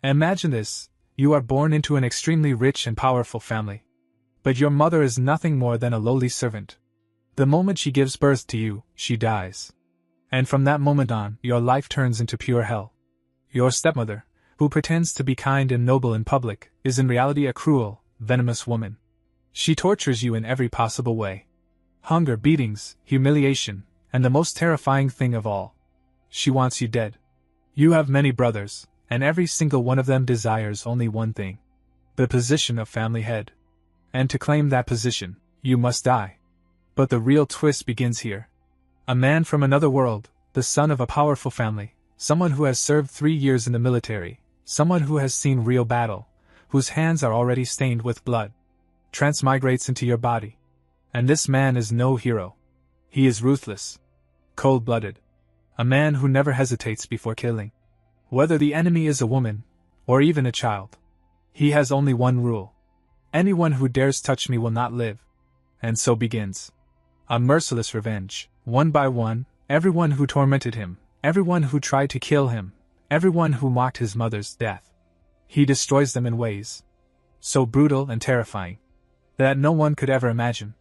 Imagine this, you are born into an extremely rich and powerful family. But your mother is nothing more than a lowly servant. The moment she gives birth to you, she dies. And from that moment on, your life turns into pure hell. Your stepmother, who pretends to be kind and noble in public, is in reality a cruel, venomous woman. She tortures you in every possible way. Hunger, beatings, humiliation, and the most terrifying thing of all. She wants you dead. You have many brothers, and every single one of them desires only one thing: the position of family head. And to claim that position, you must die. But the real twist begins here. A man from another world, the son of a powerful family, someone who has served 3 years in the military, someone who has seen real battle, whose hands are already stained with blood, transmigrates into your body. And this man is no hero. He is ruthless, cold-blooded, a man who never hesitates before killing. Whether the enemy is a woman, or even a child, he has only one rule: anyone who dares touch me will not live. And so begins a merciless revenge. One by one, everyone who tormented him, everyone who tried to kill him, everyone who mocked his mother's death, he destroys them in ways so brutal and terrifying that no one could ever imagine.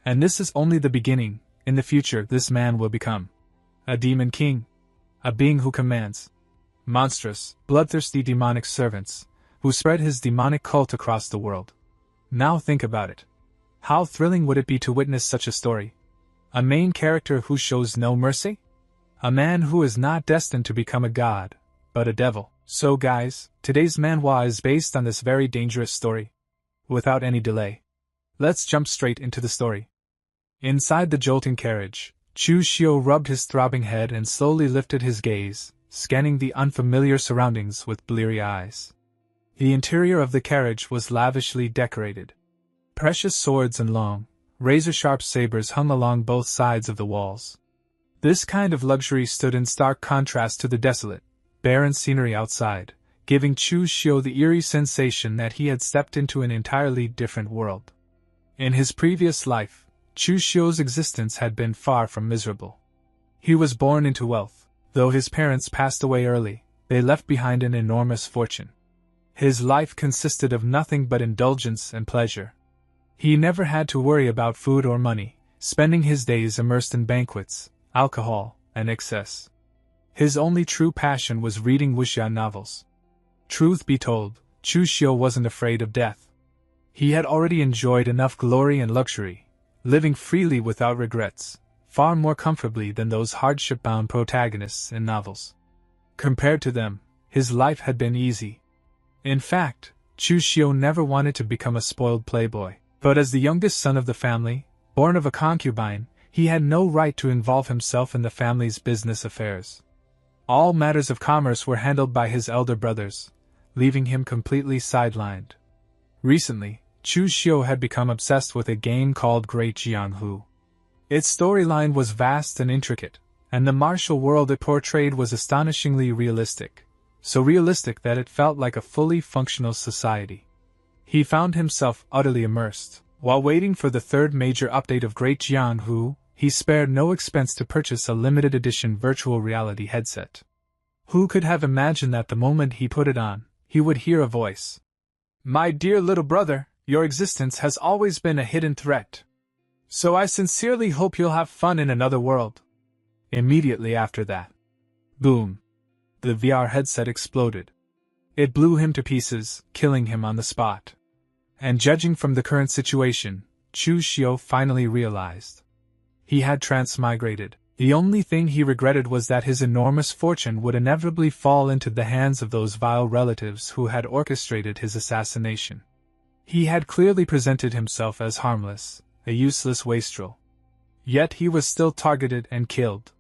And this is only the beginning. In the future, this man will become a demon king, a being who commands monstrous, bloodthirsty demonic servants, who spread his demonic cult across the world. Now think about it. How thrilling would it be to witness such a story? A main character who shows no mercy? A man who is not destined to become a god, but a devil. So guys, today's manhwa is based on this very dangerous story. Without any delay, let's jump straight into the story. Inside the jolting carriage, Chu Xiu rubbed his throbbing head and slowly lifted his gaze, scanning the unfamiliar surroundings with bleary eyes. The interior of the carriage was lavishly decorated. Precious swords and long, razor-sharp sabers hung along both sides of the walls. This kind of luxury stood in stark contrast to the desolate, barren scenery outside, giving Chu Xiu the eerie sensation that he had stepped into an entirely different world. In his previous life, Chu Xiu's existence had been far from miserable. He was born into wealth. Though his parents passed away early, they left behind an enormous fortune. His life consisted of nothing but indulgence and pleasure. He never had to worry about food or money, spending his days immersed in banquets, alcohol, and excess. His only true passion was reading wuxia novels. Truth be told, Chu Xiu wasn't afraid of death. He had already enjoyed enough glory and luxury, living freely without regrets, far more comfortably than those hardship-bound protagonists in novels. Compared to them, his life had been easy. In fact, Chu Xiu never wanted to become a spoiled playboy. But as the youngest son of the family, born of a concubine, he had no right to involve himself in the family's business affairs. All matters of commerce were handled by his elder brothers, leaving him completely sidelined. Recently, Chu Xiu had become obsessed with a game called Great Jianghu. Its storyline was vast and intricate, and the martial world it portrayed was astonishingly realistic, so realistic that it felt like a fully functional society. He found himself utterly immersed. While waiting for the third major update of Great Jianghu, he spared no expense to purchase a limited edition virtual reality headset. Who could have imagined that the moment he put it on, he would hear a voice? "My dear little brother, your existence has always been a hidden threat. So I sincerely hope you'll have fun in another world." Immediately after that, boom! The VR headset exploded. It blew him to pieces, killing him on the spot. And judging from the current situation, Chu Xiu finally realized he had transmigrated. The only thing he regretted was that his enormous fortune would inevitably fall into the hands of those vile relatives who had orchestrated his assassination. He had clearly presented himself as harmless, a useless wastrel. Yet he was still targeted and killed.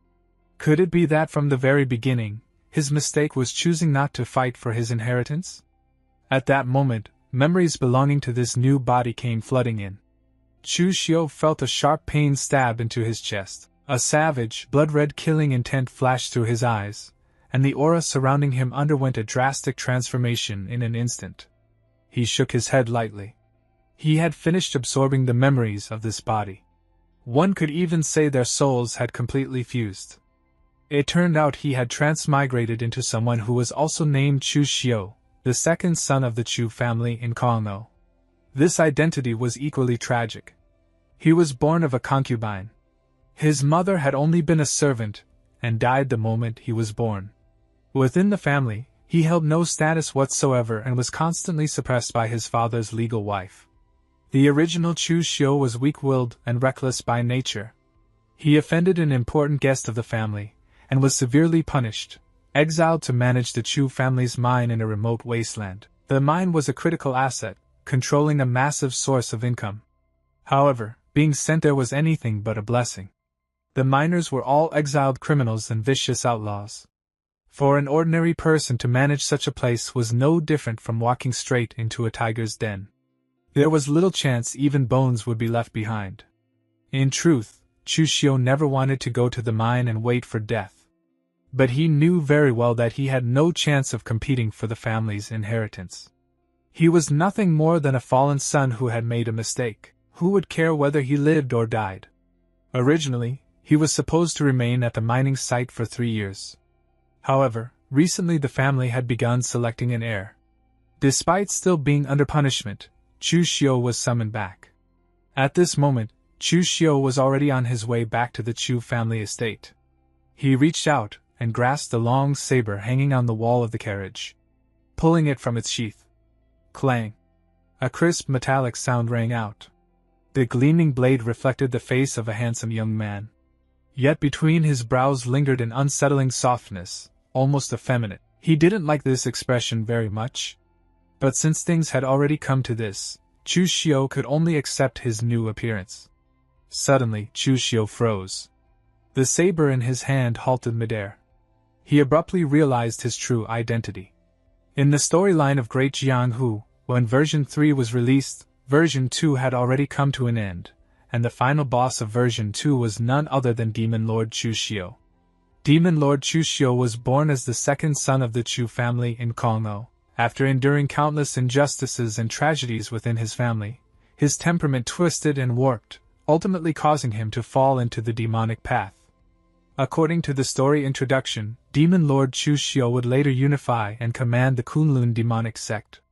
Could it be that from the very beginning, his mistake was choosing not to fight for his inheritance? At that moment, memories belonging to this new body came flooding in. Chu Xiu felt a sharp pain stab into his chest. A savage, blood-red killing intent flashed through his eyes, and the aura surrounding him underwent a drastic transformation in an instant. He shook his head lightly. He had finished absorbing the memories of this body. One could even say their souls had completely fused. It turned out he had transmigrated into someone who was also named Chu Xiu, the second son of the Chu family in Kunlun. This identity was equally tragic. He was born of a concubine. His mother had only been a servant, and died the moment he was born. Within the family, he held no status whatsoever and was constantly suppressed by his father's legal wife. The original Chu Xiu was weak-willed and reckless by nature. He offended an important guest of the family, and was severely punished, exiled to manage the Chu family's mine in a remote wasteland. The mine was a critical asset, controlling a massive source of income. However, being sent there was anything but a blessing. The miners were all exiled criminals and vicious outlaws. For an ordinary person to manage such a place was no different from walking straight into a tiger's den. There was little chance even bones would be left behind. In truth, Chu Xiu never wanted to go to the mine and wait for death. But he knew very well that he had no chance of competing for the family's inheritance. He was nothing more than a fallen son who had made a mistake. Who would care whether he lived or died? Originally, he was supposed to remain at the mining site for 3 years. However, recently the family had begun selecting an heir. Despite still being under punishment, Chu Xiu was summoned back. At this moment, Chu Xiu was already on his way back to the Chu family estate. He reached out and grasped the long saber hanging on the wall of the carriage, pulling it from its sheath. Clang! A crisp metallic sound rang out. The gleaming blade reflected the face of a handsome young man. Yet between his brows lingered an unsettling softness, almost effeminate. He didn't like this expression very much. But since things had already come to this, Chu Xiu could only accept his new appearance. Suddenly, Chu Xiu froze. The saber in his hand halted midair. He abruptly realized his true identity. In the storyline of Great Jianghu, when version 3 was released, version 2 had already come to an end, and the final boss of version 2 was none other than Demon Lord Chu Xiu. Demon Lord Chu Xiu was born as the second son of the Chu family in Kunlun. After enduring countless injustices and tragedies within his family, his temperament twisted and warped, ultimately causing him to fall into the demonic path. According to the story introduction, Demon Lord Chu Xiu would later unify and command the Kunlun demonic sect.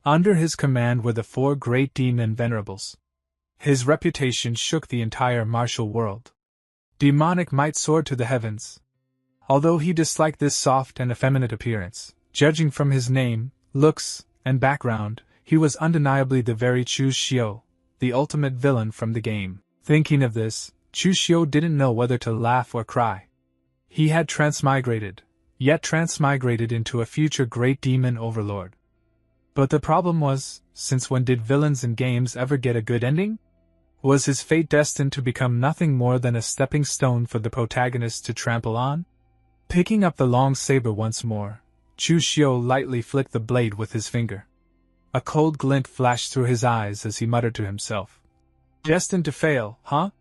Under his command were the 4 great demon venerables. His reputation shook the entire martial world. Demonic might soared to the heavens. Although he disliked this soft and effeminate appearance, judging from his name, looks, and background, he was undeniably the very Chu Xiu, the ultimate villain from the game. Thinking of this, Chu Xiu didn't know whether to laugh or cry. He had transmigrated into a future great demon overlord. But the problem was, since when did villains in games ever get a good ending? Was his fate destined to become nothing more than a stepping stone for the protagonist to trample on? Picking up the long saber once more, Chu Xiu lightly flicked the blade with his finger. A cold glint flashed through his eyes as he muttered to himself. Destined to fail, huh?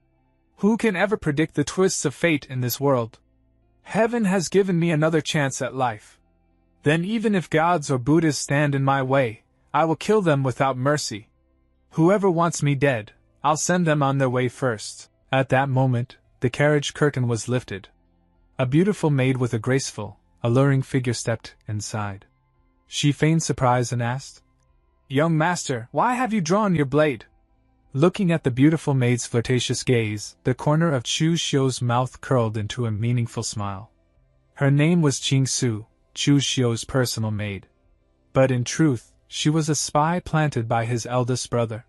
Who can ever predict the twists of fate in this world? Heaven has given me another chance at life. Then even if gods or Buddhas stand in my way, I will kill them without mercy. Whoever wants me dead, I'll send them on their way first. At that moment, the carriage curtain was lifted. A beautiful maid with a graceful, alluring figure stepped inside. She feigned surprise and asked, "Young master, why have you drawn your blade?" Looking at the beautiful maid's flirtatious gaze, the corner of Chu Xiu's mouth curled into a meaningful smile. Her name was Chu Xiu, Chu Xiu's personal maid. But in truth, she was a spy planted by his eldest brother.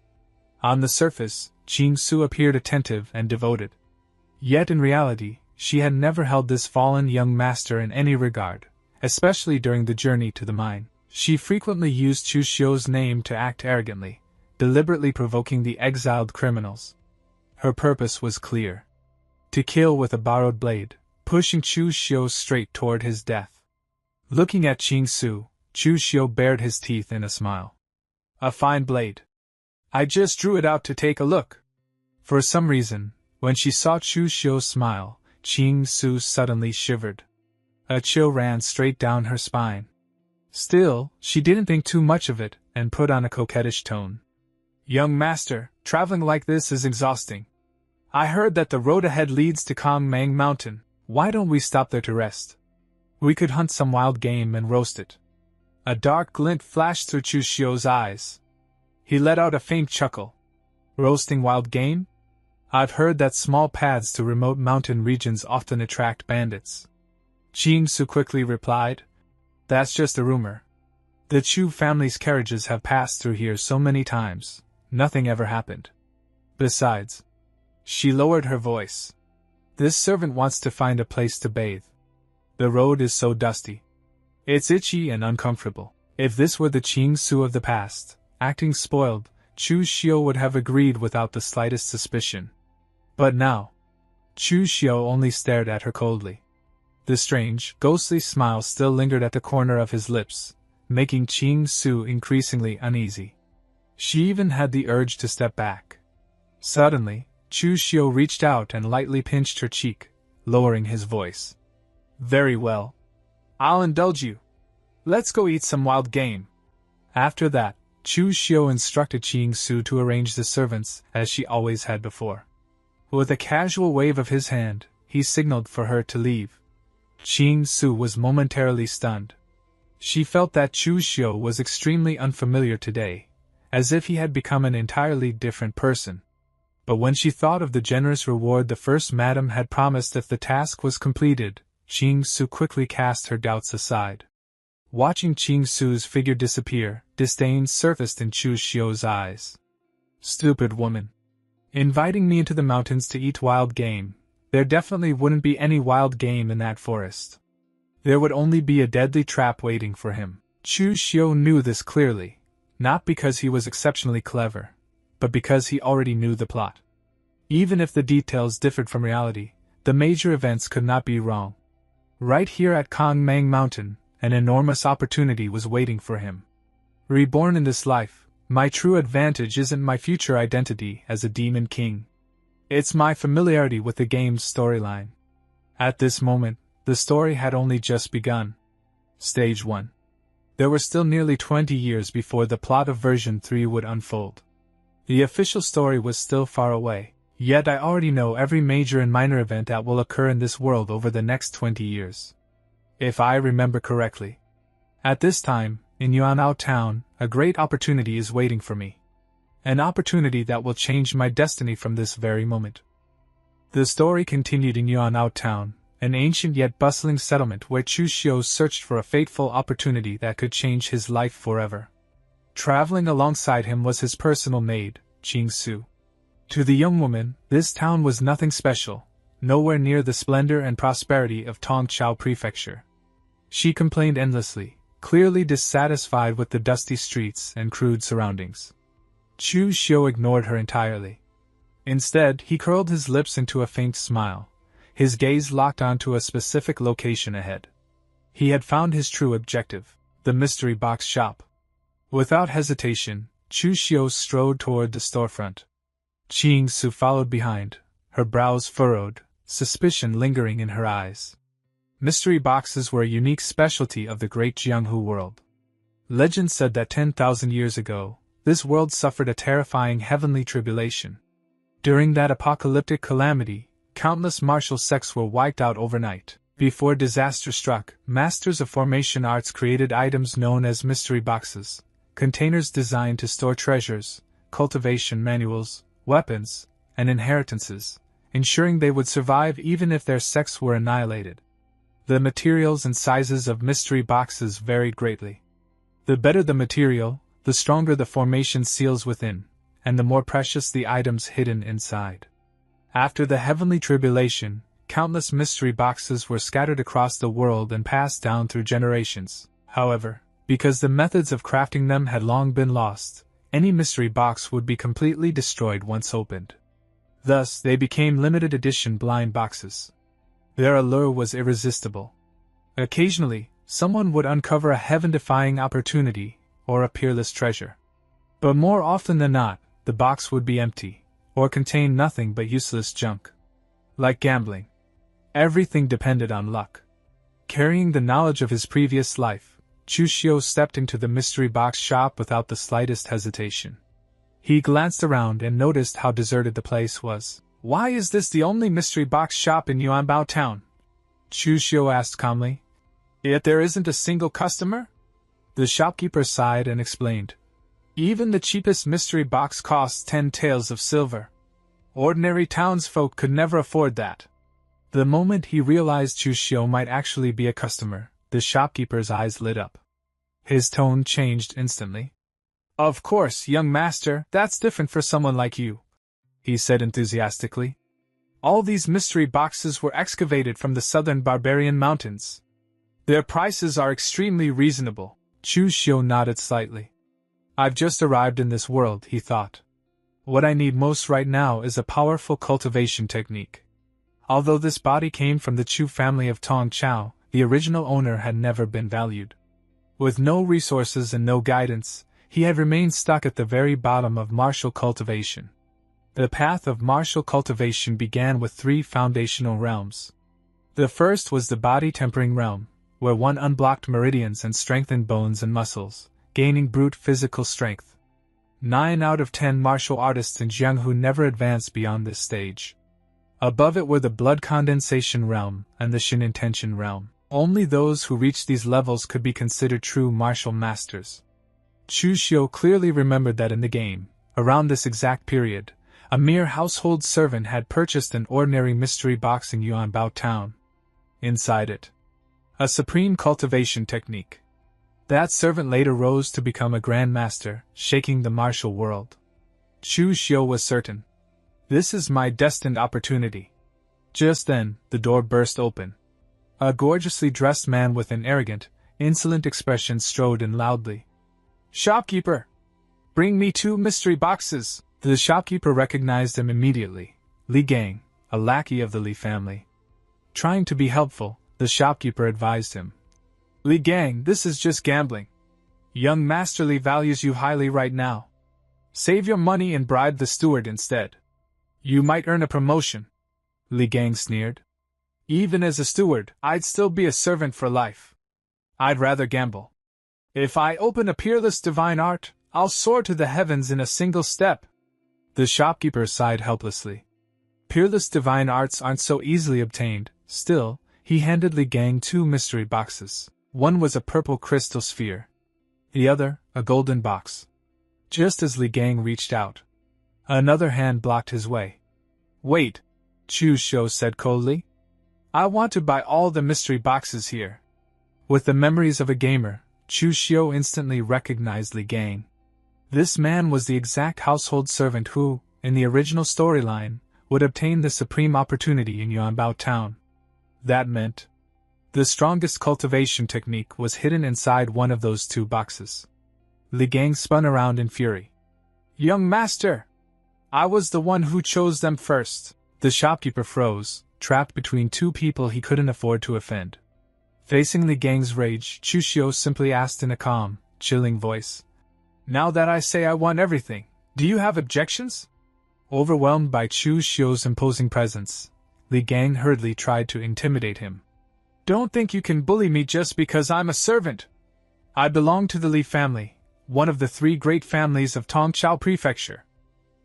On the surface, Chu Xiu appeared attentive and devoted. Yet in reality, she had never held this fallen young master in any regard, especially during the journey to the mine. She frequently used Chu Xiu's name to act arrogantly, deliberately provoking the exiled criminals. Her purpose was clear: to kill with a borrowed blade, pushing Chu Xiu straight toward his death. Looking at Chu Xiu bared his teeth in a smile. "A fine blade. I just drew it out to take a look." For some reason, when she saw Chu Xiu's smile, Chu Xiu suddenly shivered. A chill ran straight down her spine. Still, she didn't think too much of it, and put on a coquettish tone. "Young master, traveling like this is exhausting. I heard that the road ahead leads to Kongmang Mountain. Why don't we stop there to rest? We could hunt some wild game and roast it." A dark glint flashed through Chu Xiu's eyes. He let out a faint chuckle. Roasting wild game? I've heard that small paths to remote mountain regions often attract bandits. Xiu quickly replied. That's just a rumor. The Chu family's carriages have passed through here so many times, nothing ever happened. Besides, she lowered her voice. This servant wants to find a place to bathe. The road is so dusty. It's itchy and uncomfortable. If this were the Xiu of the past, acting spoiled, Chu Xiu would have agreed without the slightest suspicion. But now, Chu Xiu only stared at her coldly. The strange, ghostly smile still lingered at the corner of his lips, making Xiu increasingly uneasy. She even had the urge to step back. Suddenly, Chu Xiu reached out and lightly pinched her cheek, lowering his voice. Very well. I'll indulge you. Let's go eat some wild game. After that, Chu Xiu instructed Xiu to arrange the servants as she always had before. With a casual wave of his hand, he signaled for her to leave. Xiu was momentarily stunned. She felt that Chu Xiu was extremely unfamiliar today, as if he had become an entirely different person. But when she thought of the generous reward the first madam had promised if the task was completed, Xiu quickly cast her doubts aside. Watching Xiu's figure disappear, disdain surfaced in Chu Xiu's eyes. Stupid woman. Inviting me into the mountains to eat wild game, there definitely wouldn't be any wild game in that forest. There would only be a deadly trap waiting for him. Chu Xiu knew this clearly, not because he was exceptionally clever, but because he already knew the plot. Even if the details differed from reality, the major events could not be wrong. Right here at Kongmang Mountain, an enormous opportunity was waiting for him. Reborn in this life, my true advantage isn't my future identity as a demon king. It's my familiarity with the game's storyline. At this moment, the story had only just begun. Stage 1. There were still nearly 20 years before the plot of version 3 would unfold. The official story was still far away, yet I already know every major and minor event that will occur in this world over the next 20 years. If I remember correctly. At this time, in Yuanao Town, a great opportunity is waiting for me. An opportunity that will change my destiny from this very moment. The story continued in Yuanao Town, an ancient yet bustling settlement where Chu Xiu searched for a fateful opportunity that could change his life forever. Traveling alongside him was his personal maid, Xiu. To the young woman, this town was nothing special, nowhere near the splendor and prosperity of Tongchao Prefecture. She complained endlessly, clearly dissatisfied with the dusty streets and crude surroundings. Chu Xiu ignored her entirely. Instead, he curled his lips into a faint smile, his gaze locked onto a specific location ahead. He had found his true objective, the mystery box shop. Without hesitation, Chu Xiu strode toward the storefront. Xiu followed behind, her brows furrowed, suspicion lingering in her eyes. Mystery boxes were a unique specialty of the Great Jianghu world. Legend said that 10,000 years ago, this world suffered a terrifying heavenly tribulation. During that apocalyptic calamity, countless martial sects were wiped out overnight. Before disaster struck, masters of formation arts created items known as mystery boxes, containers designed to store treasures, cultivation manuals, weapons, and inheritances, ensuring they would survive even if their sects were annihilated. The materials and sizes of mystery boxes varied greatly. The better the material, the stronger the formation seals within, and the more precious the items hidden inside. After the heavenly tribulation, countless mystery boxes were scattered across the world and passed down through generations. However, because the methods of crafting them had long been lost, any mystery box would be completely destroyed once opened. Thus, they became limited edition blind boxes. Their allure was irresistible. Occasionally, someone would uncover a heaven-defying opportunity or a peerless treasure. But more often than not, the box would be empty, or contain nothing but useless junk. Like gambling, everything depended on luck. Carrying the knowledge of his previous life, Chu Xiu stepped into the mystery box shop without the slightest hesitation. He glanced around and noticed how deserted the place was. "Why is this the only mystery box shop in Yuanbao Town?" Chu Xiu asked calmly. "Yet there isn't a single customer?" The shopkeeper sighed and explained. Even the cheapest mystery box costs 10 taels of silver. Ordinary townsfolk could never afford that. The moment he realized Chu Xiu might actually be a customer, the shopkeeper's eyes lit up. His tone changed instantly. Of course, young master, that's different for someone like you, he said enthusiastically. All these mystery boxes were excavated from the southern barbarian mountains. Their prices are extremely reasonable. Chu Xiu nodded slightly. I've just arrived in this world, he thought. What I need most right now is a powerful cultivation technique. Although this body came from the Chu family of Tong Chao, the original owner had never been valued. With no resources and no guidance, he had remained stuck at the very bottom of martial cultivation. The path of martial cultivation began with 3 foundational realms. The first was the body-tempering realm, where one unblocked meridians and strengthened bones and muscles, gaining brute physical strength. 9 out of 10 martial artists in Jianghu never advanced beyond this stage. Above it were the blood condensation realm and the Shin intention realm. Only those who reached these levels could be considered true martial masters. Chu Xiu clearly remembered that in the game, around this exact period, a mere household servant had purchased an ordinary mystery box in Yuanbao town. Inside it, a supreme cultivation technique. That servant later rose to become a grand master, shaking the martial world. Chu Xiu was certain. This is my destined opportunity. Just then, the door burst open. A gorgeously dressed man with an arrogant, insolent expression strode in loudly. Shopkeeper! Bring me 2 mystery boxes! The shopkeeper recognized him immediately. Li Gang, a lackey of the Li family. Trying to be helpful, the shopkeeper advised him. Li Gang, this is just gambling. Young Master Li values you highly right now. Save your money and bribe the steward instead. You might earn a promotion. Li Gang sneered. Even as a steward, I'd still be a servant for life. I'd rather gamble. If I open a peerless divine art, I'll soar to the heavens in a single step. The shopkeeper sighed helplessly. Peerless divine arts aren't so easily obtained. Still, he handed Li Gang 2 mystery boxes. One was a purple crystal sphere. The other, a golden box. Just as Li Gang reached out, another hand blocked his way. Wait, Chu Xiu said coldly. I want to buy all the mystery boxes here. With the memories of a gamer, Chu Xiu instantly recognized Li Gang. This man was the exact household servant who, in the original storyline, would obtain the supreme opportunity in Yuanbao town. That meant the strongest cultivation technique was hidden inside one of those 2 boxes. Li Gang spun around in fury. Young master! I was the one who chose them first. The shopkeeper froze, trapped between 2 people he couldn't afford to offend. Facing Li Gang's rage, Chu Xiu simply asked in a calm, chilling voice. Now that I say I want everything, do you have objections? Overwhelmed by Chu Xiu's imposing presence, Li Gang hurriedly tried to intimidate him. Don't think you can bully me just because I'm a servant. I belong to the Li family, one of the 3 great families of Tongchao Prefecture.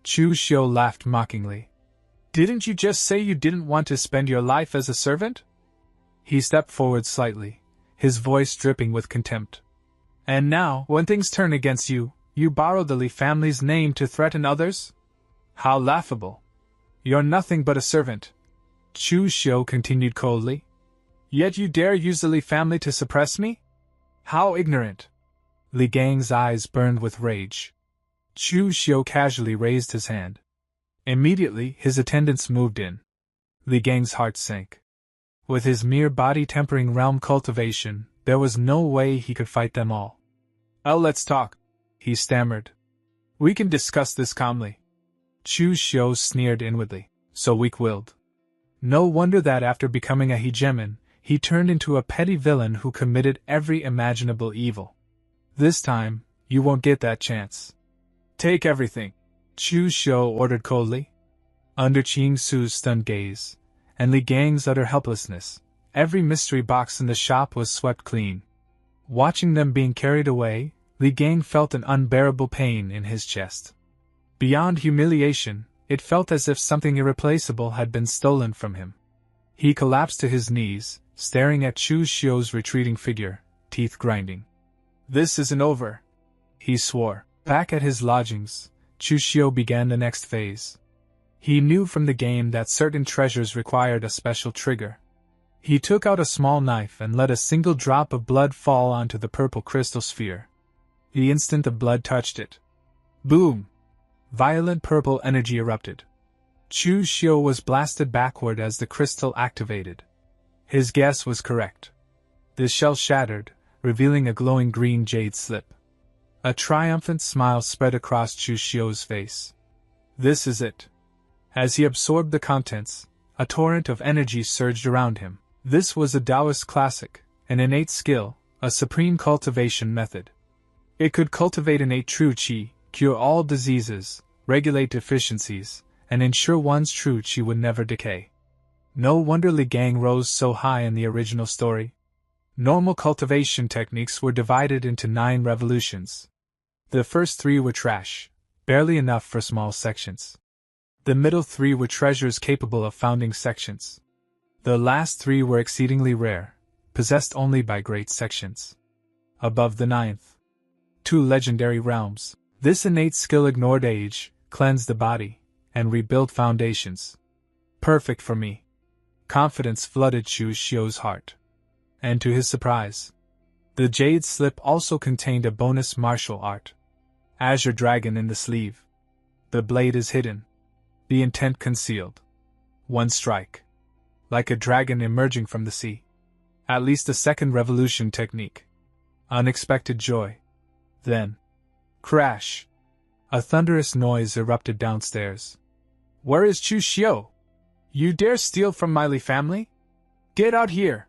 Chu Xiu laughed mockingly. Didn't you just say you didn't want to spend your life as a servant? He stepped forward slightly, his voice dripping with contempt. And now, when things turn against you, you borrow the Li family's name to threaten others? How laughable. You're nothing but a servant. Chu Xiu continued coldly. Yet you dare use the Li family to suppress me? How ignorant. Li Gang's eyes burned with rage. Chu Xiu casually raised his hand. Immediately, his attendants moved in. Li Gang's heart sank. With his mere body-tempering realm cultivation, there was no way he could fight them all. Oh, let's talk, he stammered. We can discuss this calmly. Chu Xiu sneered inwardly. So weak-willed. No wonder that after becoming a hegemon, he turned into a petty villain who committed every imaginable evil. This time, you won't get that chance. Take everything, Chu Xiu ordered coldly. Under Qing Su's stunned gaze, and Li Gang's utter helplessness, every mystery box in the shop was swept clean. Watching them being carried away, Li Gang felt an unbearable pain in his chest. Beyond humiliation, it felt as if something irreplaceable had been stolen from him. He collapsed to his knees, staring at Chu Xiu's retreating figure, teeth grinding. This isn't over, he swore. Back at his lodgings, Chu Xiu began the next phase. He knew from the game that certain treasures required a special trigger. He took out a small knife and let a single drop of blood fall onto the purple crystal sphere. The instant the blood touched it, boom! Violent purple energy erupted. Chu Xiu was blasted backward as the crystal activated. His guess was correct. The shell shattered, revealing a glowing green jade slip. A triumphant smile spread across Chu Xiu's face. This is it. As he absorbed the contents, a torrent of energy surged around him. This was a Taoist classic, an innate skill, a supreme cultivation method. It could cultivate innate true qi, cure all diseases, regulate deficiencies, and ensure one's true qi would never decay. No wonder Li Gang rose so high in the original story. Normal cultivation techniques were divided into 9 revolutions. The first 3 were trash, barely enough for small sections. The middle 3 were treasures capable of founding sections. The last 3 were exceedingly rare, possessed only by great sections. Above the 9th, 2 legendary realms. This innate skill ignored age, cleansed the body, and rebuilt foundations. Perfect for me. Confidence flooded Chu Xiu's heart. And to his surprise, the jade slip also contained a bonus martial art. Azure Dragon in the sleeve. The blade is hidden. The intent concealed. One strike. Like a dragon emerging from the sea. At least a second revolution technique. Unexpected joy. Then, crash. A thunderous noise erupted downstairs. Where is Chu Xiu? You dare steal from my Li family? Get out here!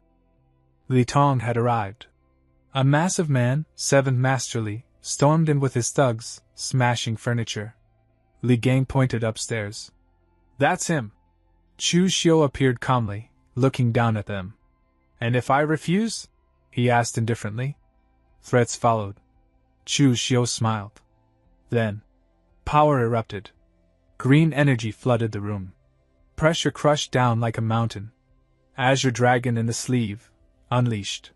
Li Tong had arrived. A massive man, 7 masterly, stormed in with his thugs, smashing furniture. Li Gang pointed upstairs. That's him. Chu Xiu appeared calmly, looking down at them. And if I refuse? He asked indifferently. Threats followed. Chu Xiu smiled. Then, power erupted. Green energy flooded the room. Pressure crushed down like a mountain. Azure Dragon in the sleeve, unleashed.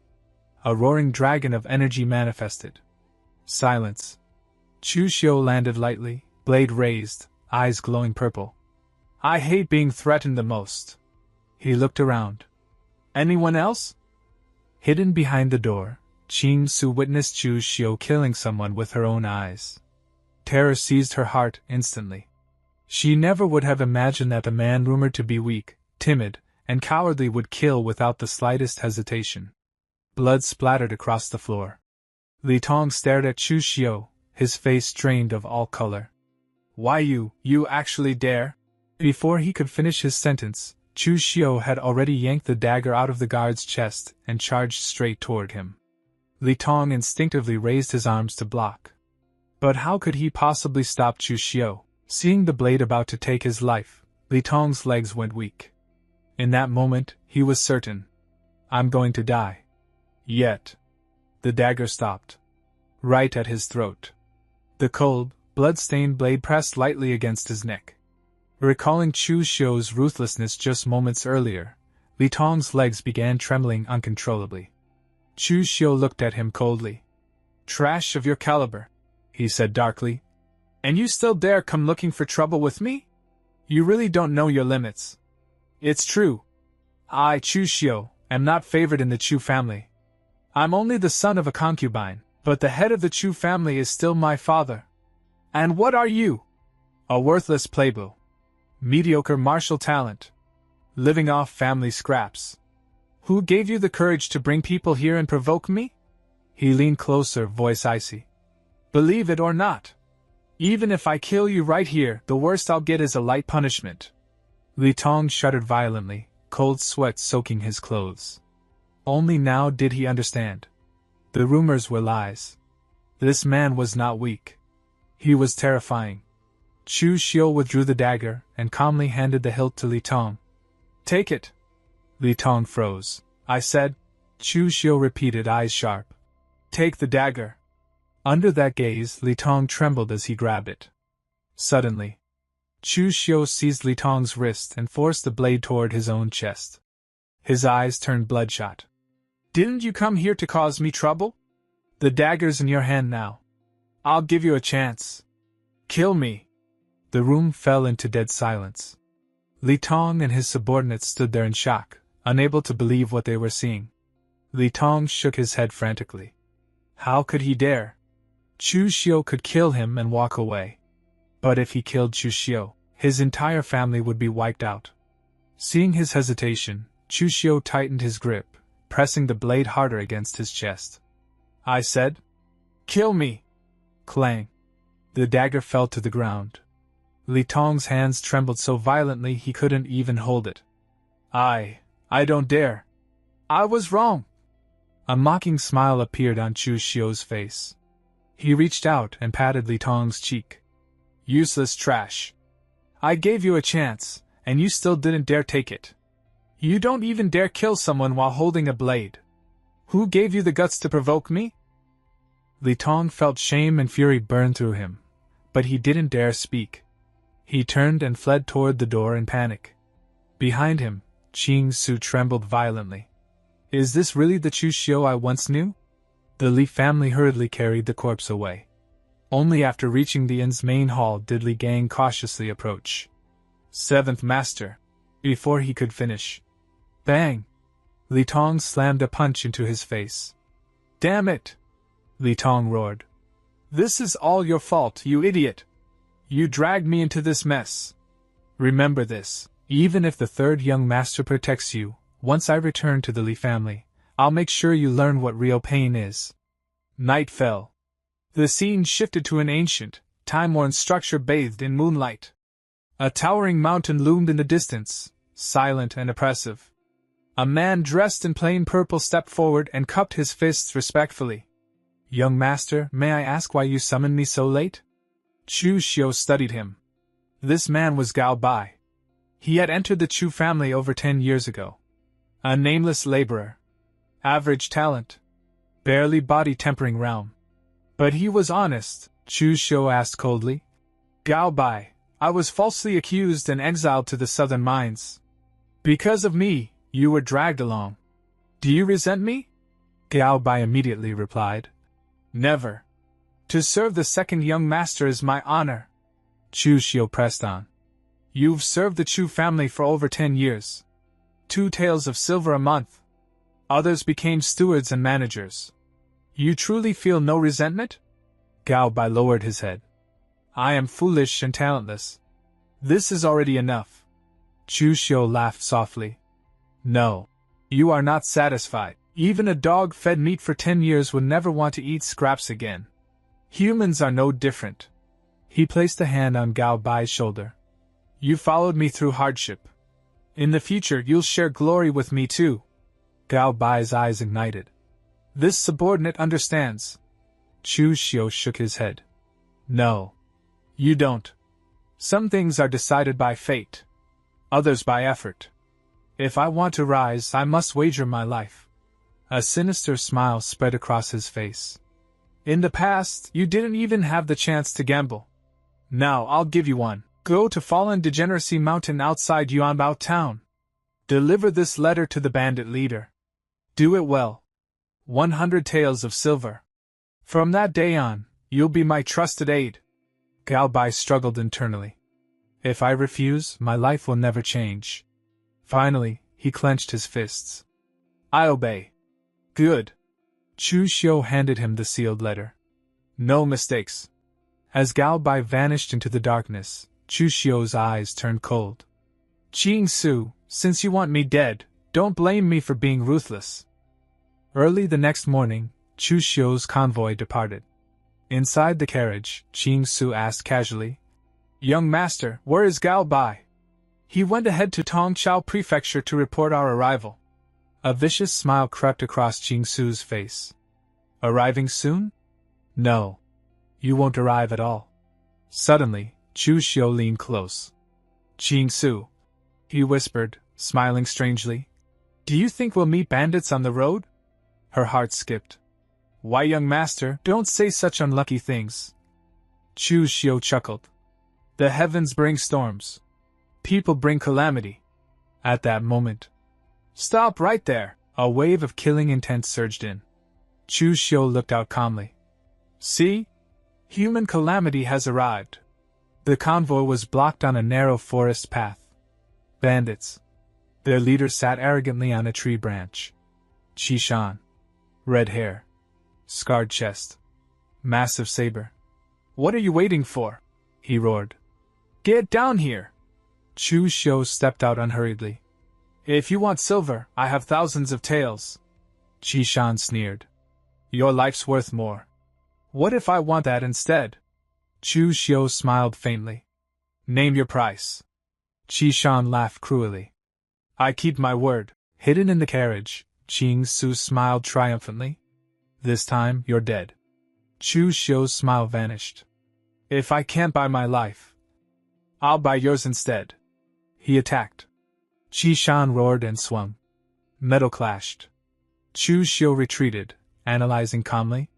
A roaring dragon of energy manifested. Silence. Chu Xiu landed lightly, blade raised, eyes glowing purple. I hate being threatened the most. He looked around. Anyone else? Hidden behind the door, Qing Su witnessed Chu Xiu killing someone with her own eyes. Terror seized her heart instantly. She never would have imagined that the man rumored to be weak, timid, and cowardly would kill without the slightest hesitation. Blood splattered across the floor. Li Tong stared at Chu Xiu, his face drained of all color. Why you actually dare? Before he could finish his sentence, Chu Xiu had already yanked the dagger out of the guard's chest and charged straight toward him. Li Tong instinctively raised his arms to block. But how could he possibly stop Chu Xiu? Seeing the blade about to take his life, Li Tong's legs went weak. In that moment, he was certain. I'm going to die. Yet. The dagger stopped. Right at his throat. The cold, blood-stained blade pressed lightly against his neck. Recalling Chu Xiu's ruthlessness just moments earlier, Li Tong's legs began trembling uncontrollably. Chu Xiu looked at him coldly. Trash of your caliber, he said darkly. And you still dare come looking for trouble with me? You really don't know your limits. It's true. I, Chu Xiu, am not favored in the Chu family. I'm only the son of a concubine, but the head of the Chu family is still my father. And what are you? A worthless playbill. Mediocre martial talent. Living off family scraps. Who gave you the courage to bring people here and provoke me? He leaned closer, voice icy. Believe it or not. Even if I kill you right here, the worst I'll get is a light punishment. Li Tong shuddered violently, cold sweat soaking his clothes. Only now did he understand. The rumors were lies. This man was not weak. He was terrifying. Chu Xiu withdrew the dagger and calmly handed the hilt to Li Tong. Take it. Li Tong froze. I said. Chu Xiu repeated, eyes sharp. Take the dagger. Under that gaze, Li Tong trembled as he grabbed it. Suddenly, Chu Xiu seized Li Tong's wrist and forced the blade toward his own chest. His eyes turned bloodshot. Didn't you come here to cause me trouble? The dagger's in your hand now. I'll give you a chance. Kill me. The room fell into dead silence. Li Tong and his subordinates stood there in shock, unable to believe what they were seeing. Li Tong shook his head frantically. How could he dare? Chu Xiu could kill him and walk away. But if he killed Chu Xiu, his entire family would be wiped out. Seeing his hesitation, Chu Xiu tightened his grip, pressing the blade harder against his chest. I said, kill me! Clang. The dagger fell to the ground. Li Tong's hands trembled so violently he couldn't even hold it. I don't dare. I was wrong. A mocking smile appeared on Chu Xiu's face. He reached out and patted Li Tong's cheek. Useless trash. I gave you a chance, and you still didn't dare take it. You don't even dare kill someone while holding a blade. Who gave you the guts to provoke me? Li Tong felt shame and fury burn through him, but he didn't dare speak. He turned and fled toward the door in panic. Behind him, Chu Xiu trembled violently. Is this really the Chu Xiu I once knew? The Li family hurriedly carried the corpse away. Only after reaching the inn's main hall did Li Gang cautiously approach. Seventh Master. Before he could finish. Bang! Li Tong slammed a punch into his face. Damn it! Li Tong roared. This is all your fault, you idiot! You dragged me into this mess. Remember this, even if the third young master protects you, once I return to the Li family, I'll make sure you learn what real pain is. Night fell. The scene shifted to an ancient, time-worn structure bathed in moonlight. A towering mountain loomed in the distance, silent and oppressive. A man dressed in plain purple stepped forward and cupped his fists respectfully. Young master, may I ask why you summoned me so late? Chu Xiu studied him. This man was Gao Bai. He had entered the Chu family over 10 years ago. A nameless laborer. Average talent. Barely body-tempering realm. But he was honest, Chu Xiu asked coldly. Gao Bai, I was falsely accused and exiled to the southern mines. Because of me, you were dragged along. Do you resent me? Gao Bai immediately replied. Never. To serve the second young master is my honor. Chu Xiu pressed on. You've served the Chu family for over 10 years. 2 taels of silver a month. Others became stewards and managers. You truly feel no resentment? Gao Bai lowered his head. I am foolish and talentless. This is already enough. Chu Xiu laughed softly. No. You are not satisfied. Even a dog fed meat for 10 years would never want to eat scraps again. Humans are no different. He placed a hand on Gao Bai's shoulder. You followed me through hardship. In the future you'll share glory with me too. Gao Bai's eyes ignited. This subordinate understands. Chu Xiu shook his head. No. You don't. Some things are decided by fate. Others by effort. If I want to rise, I must wager my life. A sinister smile spread across his face. In the past, you didn't even have the chance to gamble. Now I'll give you one. Go to Fallen Degeneracy Mountain outside Yuanbao town. Deliver this letter to the bandit leader. Do it well. 100 taels of silver. From that day on, you'll be my trusted aide. Gao Bai struggled internally. If I refuse, my life will never change. Finally, he clenched his fists. I obey. Good. Chu Xiu handed him the sealed letter. No mistakes. As Gao Bai vanished into the darkness, Chu Xiu's eyes turned cold. Chu Xiu, since you want me dead, don't blame me for being ruthless. Early the next morning, Chu Xiu's convoy departed. Inside the carriage, Chu Xiu asked casually, Young master, where is Gao Bai? He went ahead to Tongchao Prefecture to report our arrival. A vicious smile crept across Chu Xiu's face. Arriving soon? No. You won't arrive at all. Suddenly, Chu Xiu leaned close. Chu Xiu, he whispered, smiling strangely. Do you think we'll meet bandits on the road? Her heart skipped. Why, young master, don't say such unlucky things. Chu Xiu chuckled. The heavens bring storms. People bring calamity. At that moment. Stop right there! A wave of killing intent surged in. Chu Xiu looked out calmly. See? Human calamity has arrived. The convoy was blocked on a narrow forest path. Bandits. Their leader sat arrogantly on a tree branch. Qishan. Red hair. Scarred chest. Massive saber. What are you waiting for? He roared. Get down here! Chu Xiu stepped out unhurriedly. If you want silver, I have thousands of taels. Qishan sneered. Your life's worth more. What if I want that instead? Chu Xiu smiled faintly. Name your price. Qishan laughed cruelly. I keep my word. Hidden in the carriage, Qing Su smiled triumphantly. This time, you're dead. Chu Xiu's smile vanished. If I can't buy my life, I'll buy yours instead. He attacked. Qishan roared and swung. Metal clashed. Chu Xiu retreated, analyzing calmly.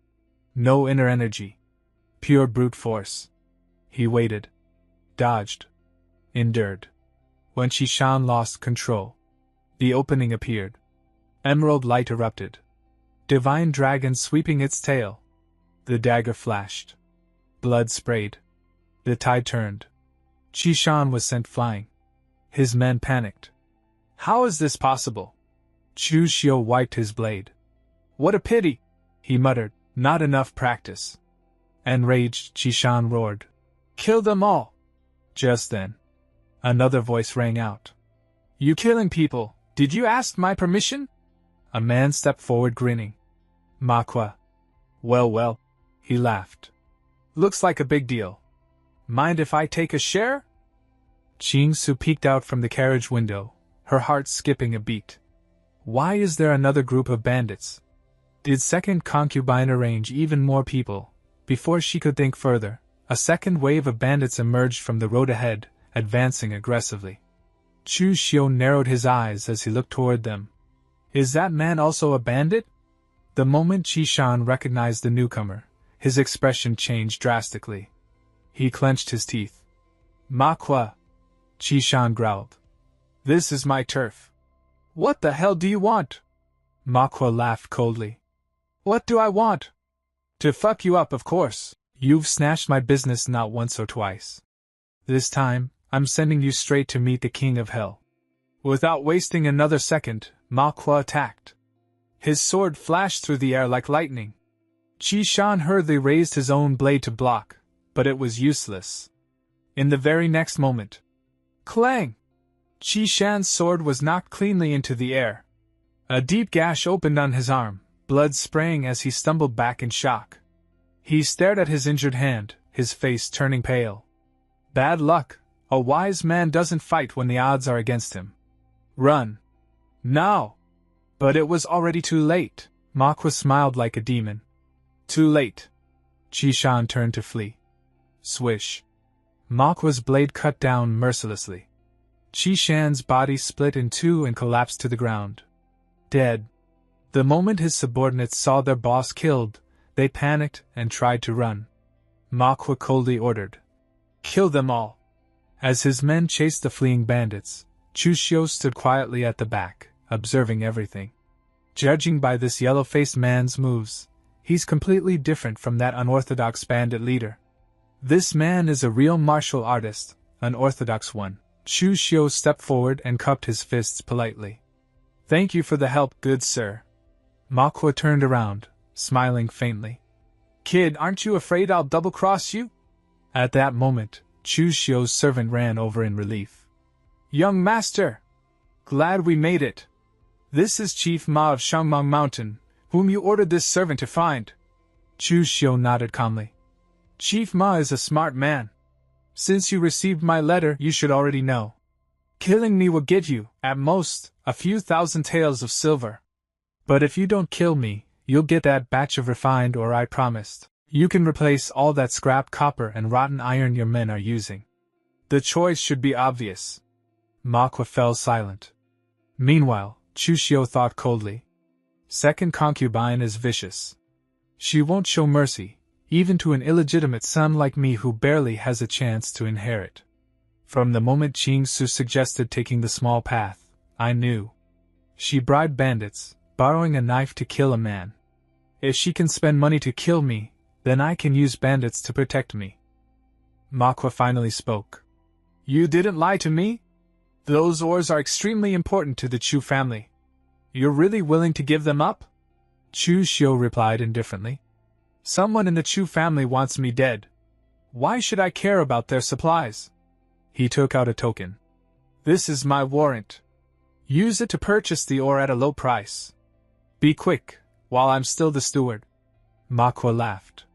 No inner energy. Pure brute force. He waited. Dodged. Endured. When Qishan lost control, the opening appeared. Emerald light erupted. Divine dragon sweeping its tail. The dagger flashed. Blood sprayed. The tide turned. Qishan was sent flying. His men panicked. How is this possible? Chu Xiu wiped his blade. What a pity, he muttered. Not enough practice. Enraged, Qishan roared. Kill them all! Just then, another voice rang out. You killing people, did you ask my permission? A man stepped forward grinning. Manhwa. Well, he laughed. Looks like a big deal. Mind if I take a share? Qing Su peeked out from the carriage window, her heart skipping a beat. Why is there another group of bandits? Did second concubine arrange even more people? Before she could think further, a second wave of bandits emerged from the road ahead, advancing aggressively. Chu Xiu narrowed his eyes as he looked toward them. Is that man also a bandit? The moment Qishan recognized the newcomer, his expression changed drastically. He clenched his teeth. Manhwa, Qishan growled. This is my turf. What the hell do you want? Manhwa laughed coldly. What do I want? To fuck you up, of course. You've snatched my business not once or twice. This time, I'm sending you straight to meet the King of Hell. Without wasting another second, Manhwa attacked. His sword flashed through the air like lightning. Qishan hurriedly raised his own blade to block, but it was useless. In the very next moment, clang! Qishan's sword was knocked cleanly into the air. A deep gash opened on his arm, blood spraying as he stumbled back in shock. He stared at his injured hand, his face turning pale. Bad luck. A wise man doesn't fight when the odds are against him. Run. Now! But it was already too late. Manhwa smiled like a demon. Too late. Qishan turned to flee. Swish. Manhwa's blade cut down mercilessly. Qishan's body split in two and collapsed to the ground. Dead. The moment his subordinates saw their boss killed, they panicked and tried to run. Manhwa coldly ordered, kill them all. As his men chased the fleeing bandits, Chu Xiu stood quietly at the back, observing everything. Judging by this yellow-faced man's moves, he's completely different from that unorthodox bandit leader. This man is a real martial artist, an orthodox one. Chu Xiu stepped forward and cupped his fists politely. Thank you for the help, good sir. Manhwa turned around, smiling faintly. Kid, aren't you afraid I'll double-cross you? At that moment, Chu Xiu's servant ran over in relief. Young master! Glad we made it. This is Chief Ma of Shangmang Mountain, whom you ordered this servant to find. Chu Xiu nodded calmly. Chief Ma is a smart man. Since you received my letter, you should already know. Killing me will get you, at most, a few thousand taels of silver. But if you don't kill me, you'll get that batch of refined ore I promised. You can replace all that scrap copper and rotten iron your men are using. The choice should be obvious. Manhwa fell silent. Meanwhile, Chu Xiu thought coldly. Second concubine is vicious. She won't show mercy, even to an illegitimate son like me who barely has a chance to inherit. From the moment Qing Su suggested taking the small path, I knew. She bribed bandits, borrowing a knife to kill a man. If she can spend money to kill me, then I can use bandits to protect me. Manhwa finally spoke. You didn't lie to me? Those ores are extremely important to the Chu family. You're really willing to give them up? Chu Xiu replied indifferently. Someone in the Chu family wants me dead. Why should I care about their supplies? He took out a token. This is my warrant. Use it to purchase the ore at a low price. Be quick, while I'm still the steward. Manhwa laughed.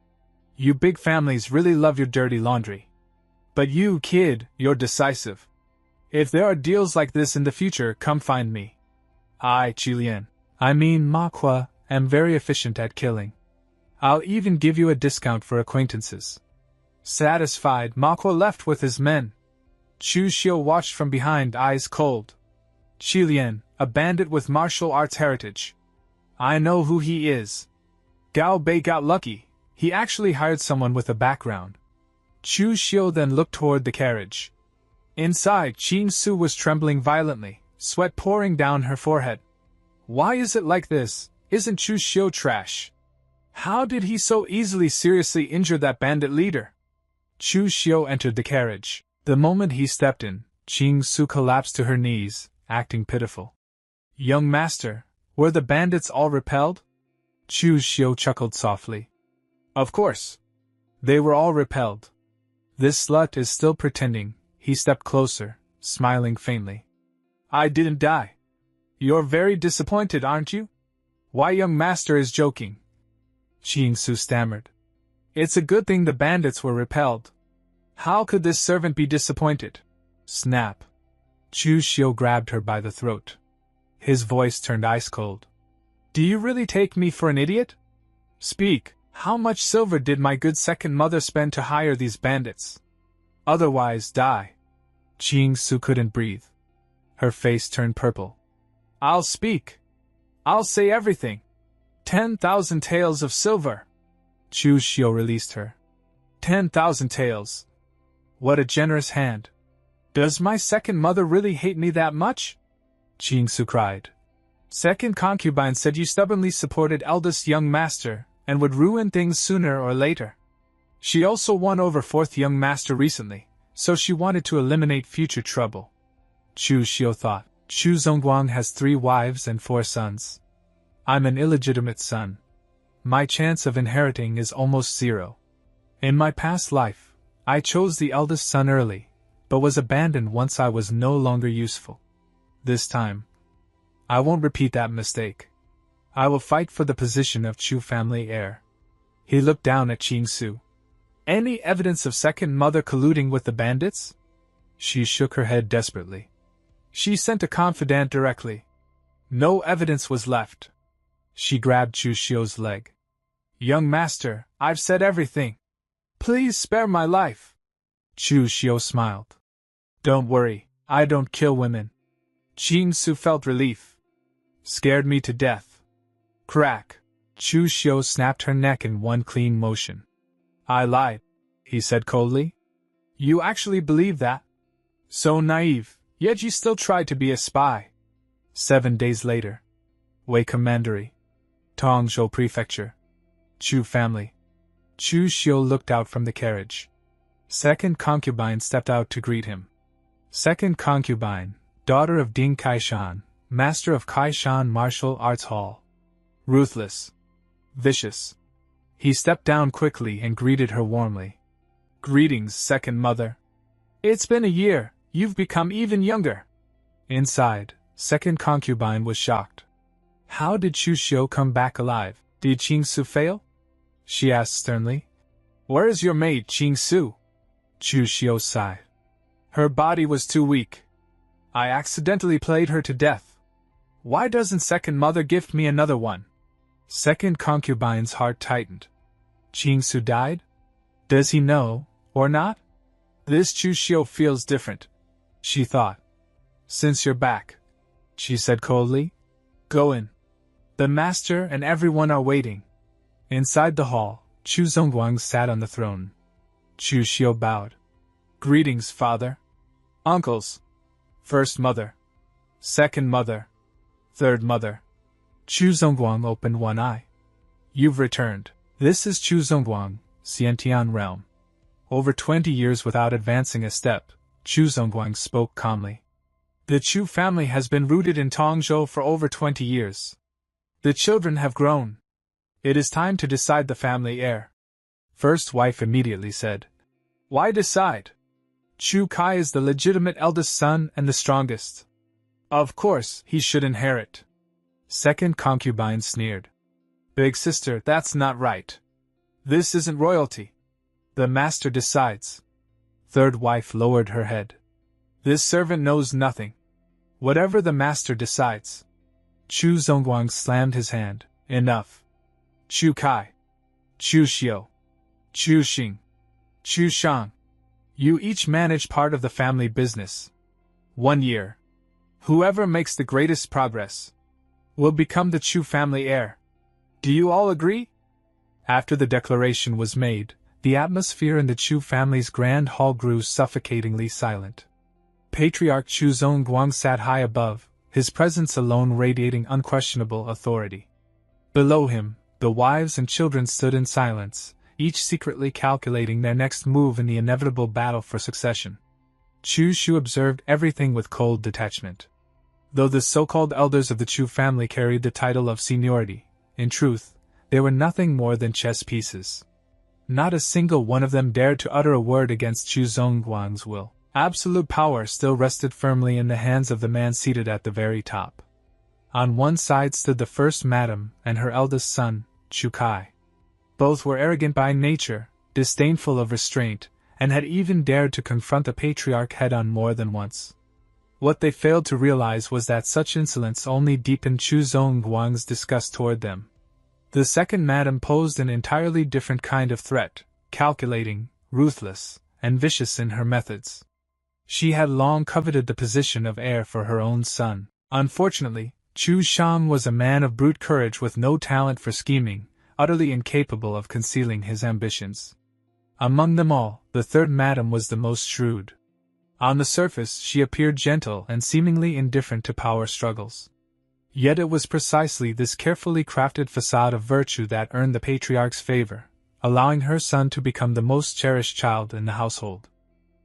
You big families really love your dirty laundry. But you, kid, you're decisive. If there are deals like this in the future, come find me. I, Manhwa, am very efficient at killing. I'll even give you a discount for acquaintances. Satisfied, Manhwa left with his men. Chu Xiu watched from behind, eyes cold. Qilian, a bandit with martial arts heritage. I know who he is. Gao Bei got lucky. He actually hired someone with a background. Chu Xiu then looked toward the carriage. Inside, Chu Xiu was trembling violently, sweat pouring down her forehead. Why is it like this? Isn't Chu Xiu trash? How did he so easily seriously injure that bandit leader? Chu Xiu entered the carriage. The moment he stepped in, Chu Xiu collapsed to her knees, acting pitiful. Young master, were the bandits all repelled? Chu Xiu chuckled softly. Of course. They were all repelled. This slut is still pretending. He stepped closer, smiling faintly. I didn't die. You're very disappointed, aren't you? Why, young master is joking. Chu Xiu stammered. It's a good thing the bandits were repelled. How could this servant be disappointed? Snap. Chu Xiu grabbed her by the throat. His voice turned ice cold. Do you really take me for an idiot? Speak, how much silver did my good second mother spend to hire these bandits? Otherwise die. Chu Xiu couldn't breathe. Her face turned purple. I'll speak. I'll say everything. 10,000 taels of silver. Chu Xiu released her. 10,000 taels. What a generous hand. Does my second mother really hate me that much? Chu Xiu cried. Second concubine said you stubbornly supported eldest young master, and would ruin things sooner or later. She also won over fourth young master recently, so she wanted to eliminate future trouble. Chu Xiu thought. Chu Zongguang has 3 wives and 4 sons. I'm an illegitimate son. My chance of inheriting is almost 0. In my past life, I chose the eldest son early, but was abandoned once I was no longer useful. This time, I won't repeat that mistake. I will fight for the position of Chu family heir. He looked down at Chu Xiu. Any evidence of second mother colluding with the bandits? She shook her head desperately. She sent a confidant directly. No evidence was left. She grabbed Chu Xiu's leg. Young master, I've said everything. Please spare my life. Chu Xiu smiled. Don't worry, I don't kill women. Chu Xiu felt relief. Scared me to death. Crack. Chu Xiu snapped her neck in one clean motion. I lied, he said coldly. You actually believe that? So naive, yet you still tried to be a spy. 7 days later. Wei Commandery. Tongzhou Prefecture. Chu family. Chu Xiu looked out from the carriage. Second concubine stepped out to greet him. Second concubine, daughter of Ding Kaishan, master of Kaishan Martial Arts Hall. Ruthless. Vicious. He stepped down quickly and greeted her warmly. Greetings, second mother. It's been a year, you've become even younger. Inside, second concubine was shocked. How did Chu Xiu come back alive? Did Chu Xiu fail? She asked sternly. Where is your maid, Chu Xiu? Chu Xiu sighed. Her body was too weak. I accidentally played her to death. Why doesn't second mother gift me another one? Second concubine's heart tightened. Chu Xiu died? Does he know, or not? This Chu Xiu feels different, she thought. Since you're back, she said coldly. Go in. The master and everyone are waiting. Inside the hall, Chu Zongguang sat on the throne. Chu Xiu bowed. Greetings, father. Uncles. First mother. Second mother. Third mother. Chu Zongguang opened one eye. You've returned. This is Chu Zongguang, Xiantian realm. Over 20 years without advancing a step, Chu Zongguang spoke calmly. The Chu family has been rooted in Tongzhou for over 20 years. The children have grown. It is time to decide the family heir. First wife immediately said. Why decide? Chu Kai is the legitimate eldest son and the strongest. Of course, he should inherit. Second concubine sneered. Big sister, that's not right. This isn't royalty. The master decides. Third wife lowered her head. This servant knows nothing. Whatever the master decides. Chu Zongguang slammed his hand. Enough. Chu Kai. Chu Xiu. Chu Xing. Chu Shang. You each manage part of the family business. 1 year. Whoever makes the greatest progress will become the Chu family heir. Do you all agree? After the declaration was made, the atmosphere in the Chu family's grand hall grew suffocatingly silent. Patriarch Chu Zongguang sat high above, his presence alone radiating unquestionable authority. Below him, the wives and children stood in silence, each secretly calculating their next move in the inevitable battle for succession. Chu Xiu observed everything with cold detachment. Though the so-called elders of the Chu family carried the title of seniority, in truth, they were nothing more than chess pieces. Not a single one of them dared to utter a word against Chu Zongguang's will. Absolute power still rested firmly in the hands of the man seated at the very top. On one side stood the first madam and her eldest son, Chu Kai. Both were arrogant by nature, disdainful of restraint, and had even dared to confront the patriarch head-on more than once. What they failed to realize was that such insolence only deepened Chu Zongguang's disgust toward them. The second madam posed an entirely different kind of threat, calculating, ruthless, and vicious in her methods. She had long coveted the position of heir for her own son. Unfortunately, Chu Shang was a man of brute courage with no talent for scheming, utterly incapable of concealing his ambitions. Among them all, the third madam was the most shrewd. On the surface, she appeared gentle and seemingly indifferent to power struggles. Yet it was precisely this carefully crafted facade of virtue that earned the patriarch's favor, allowing her son to become the most cherished child in the household.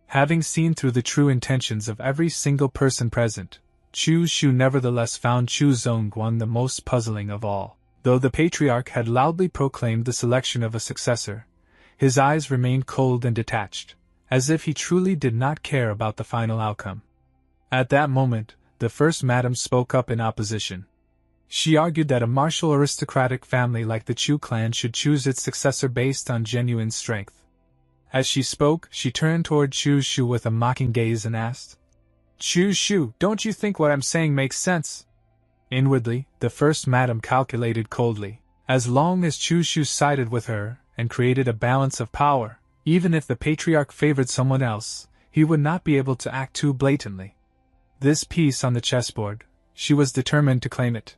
Having seen through the true intentions of every single person present, Chu Xiu nevertheless found Chu Zongguang the most puzzling of all. Though the patriarch had loudly proclaimed the selection of a successor, his eyes remained cold and detached, as if he truly did not care about the final outcome. At that moment, the first madam spoke up in opposition. She argued that a martial aristocratic family like the Chu clan should choose its successor based on genuine strength. As she spoke, she turned toward Chu Xiu with a mocking gaze and asked, Chu Xiu, don't you think what I'm saying makes sense? Inwardly, the first madam calculated coldly. As long as Chu Xiu sided with her and created a balance of power, even if the patriarch favored someone else, he would not be able to act too blatantly. This piece on the chessboard, she was determined to claim it.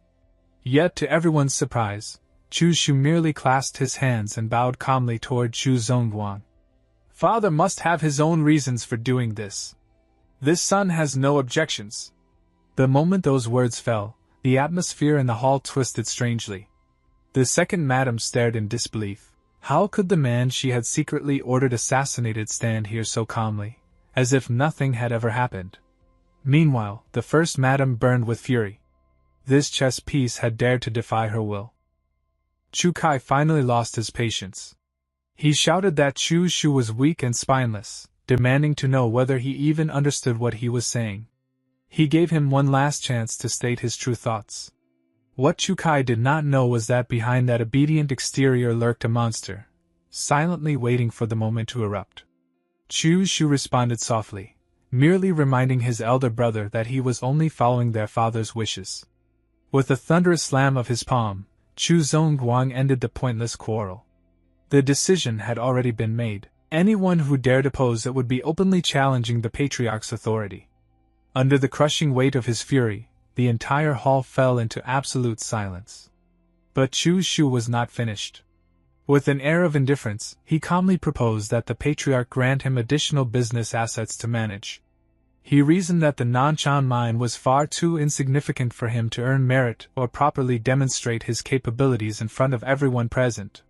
Yet to everyone's surprise, Chu Xiu merely clasped his hands and bowed calmly toward Chu Zongguang. Father must have his own reasons for doing this. This son has no objections. The moment those words fell, the atmosphere in the hall twisted strangely. The second madam stared in disbelief. How could the man she had secretly ordered assassinated stand here so calmly, as if nothing had ever happened? Meanwhile, the first madam burned with fury. This chess piece had dared to defy her will. Chu Kai finally lost his patience. He shouted that Chu Xiu was weak and spineless, demanding to know whether he even understood what he was saying. He gave him one last chance to state his true thoughts. What Chu Kai did not know was that behind that obedient exterior lurked a monster, silently waiting for the moment to erupt. Chu Xiu responded softly, merely reminding his elder brother that he was only following their father's wishes. With a thunderous slam of his palm, Chu Zongguang ended the pointless quarrel. The decision had already been made. Anyone who dared oppose it would be openly challenging the patriarch's authority. Under the crushing weight of his fury, the entire hall fell into absolute silence. But Chu Xiu was not finished. With an air of indifference, he calmly proposed that the patriarch grant him additional business assets to manage. He reasoned that the Nanshan mine was far too insignificant for him to earn merit or properly demonstrate his capabilities in front of everyone present.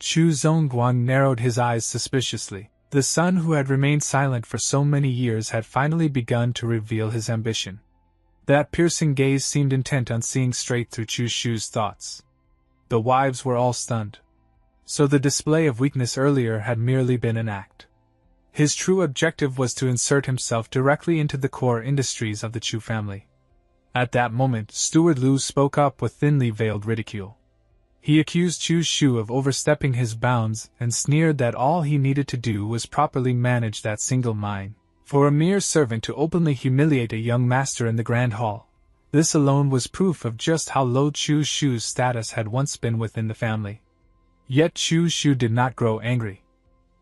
Chu Zongguang narrowed his eyes suspiciously. The son who had remained silent for so many years had finally begun to reveal his ambition. That piercing gaze seemed intent on seeing straight through Chu Xiu's thoughts. The wives were all stunned. So the display of weakness earlier had merely been an act. His true objective was to insert himself directly into the core industries of the Chu family. At that moment, Steward Lu spoke up with thinly veiled ridicule. He accused Chu Xiu of overstepping his bounds and sneered that all he needed to do was properly manage that single mine. For a mere servant to openly humiliate a young master in the Grand Hall, this alone was proof of just how low Chu Xiu's status had once been within the family. Yet Chu Xiu did not grow angry.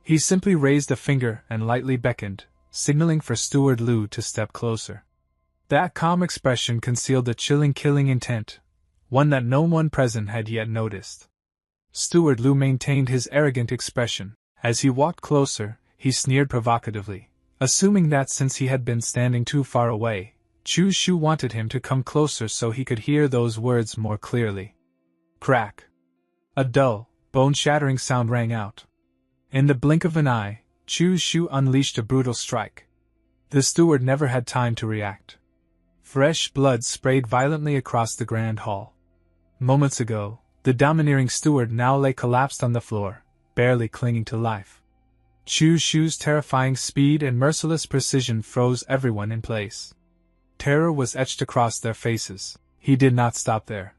He simply raised a finger and lightly beckoned, signaling for Steward Lu to step closer. That calm expression concealed a chilling killing intent, one that no one present had yet noticed. Steward Lu maintained his arrogant expression. As he walked closer, he sneered provocatively, assuming that since he had been standing too far away, Chu Xiu wanted him to come closer so he could hear those words more clearly. Crack! A dull, bone-shattering sound rang out. In the blink of an eye, Chu Xiu unleashed a brutal strike. The steward never had time to react. Fresh blood sprayed violently across the grand hall. Moments ago, the domineering steward now lay collapsed on the floor, barely clinging to life. Chu Xiu's terrifying speed and merciless precision froze everyone in place. Terror was etched across their faces. He did not stop there.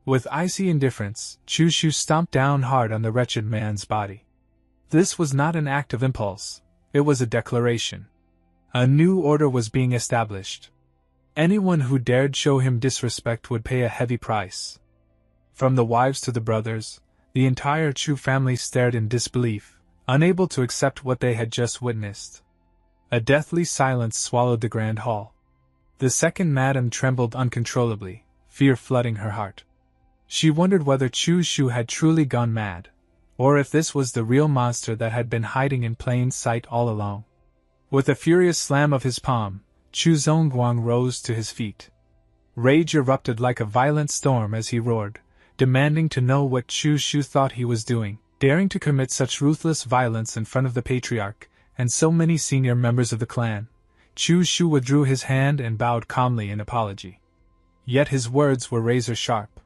With icy indifference, Chu Xiu stomped down hard on the wretched man's body. This was not an act of impulse, it was a declaration. A new order was being established. Anyone who dared show him disrespect would pay a heavy price. From the wives to the brothers, the entire Chu family stared in disbelief, unable to accept what they had just witnessed. A deathly silence swallowed the grand hall. The second madam trembled uncontrollably, fear flooding her heart. She wondered whether Chu Xiu had truly gone mad, or if this was the real monster that had been hiding in plain sight all along. With a furious slam of his palm, Chu Zongguang rose to his feet. Rage erupted like a violent storm as he roared, demanding to know what Chu Xiu thought he was doing, daring to commit such ruthless violence in front of the patriarch and so many senior members of the clan. Chu Xiu withdrew his hand and bowed calmly in apology. Yet his words were razor-sharp.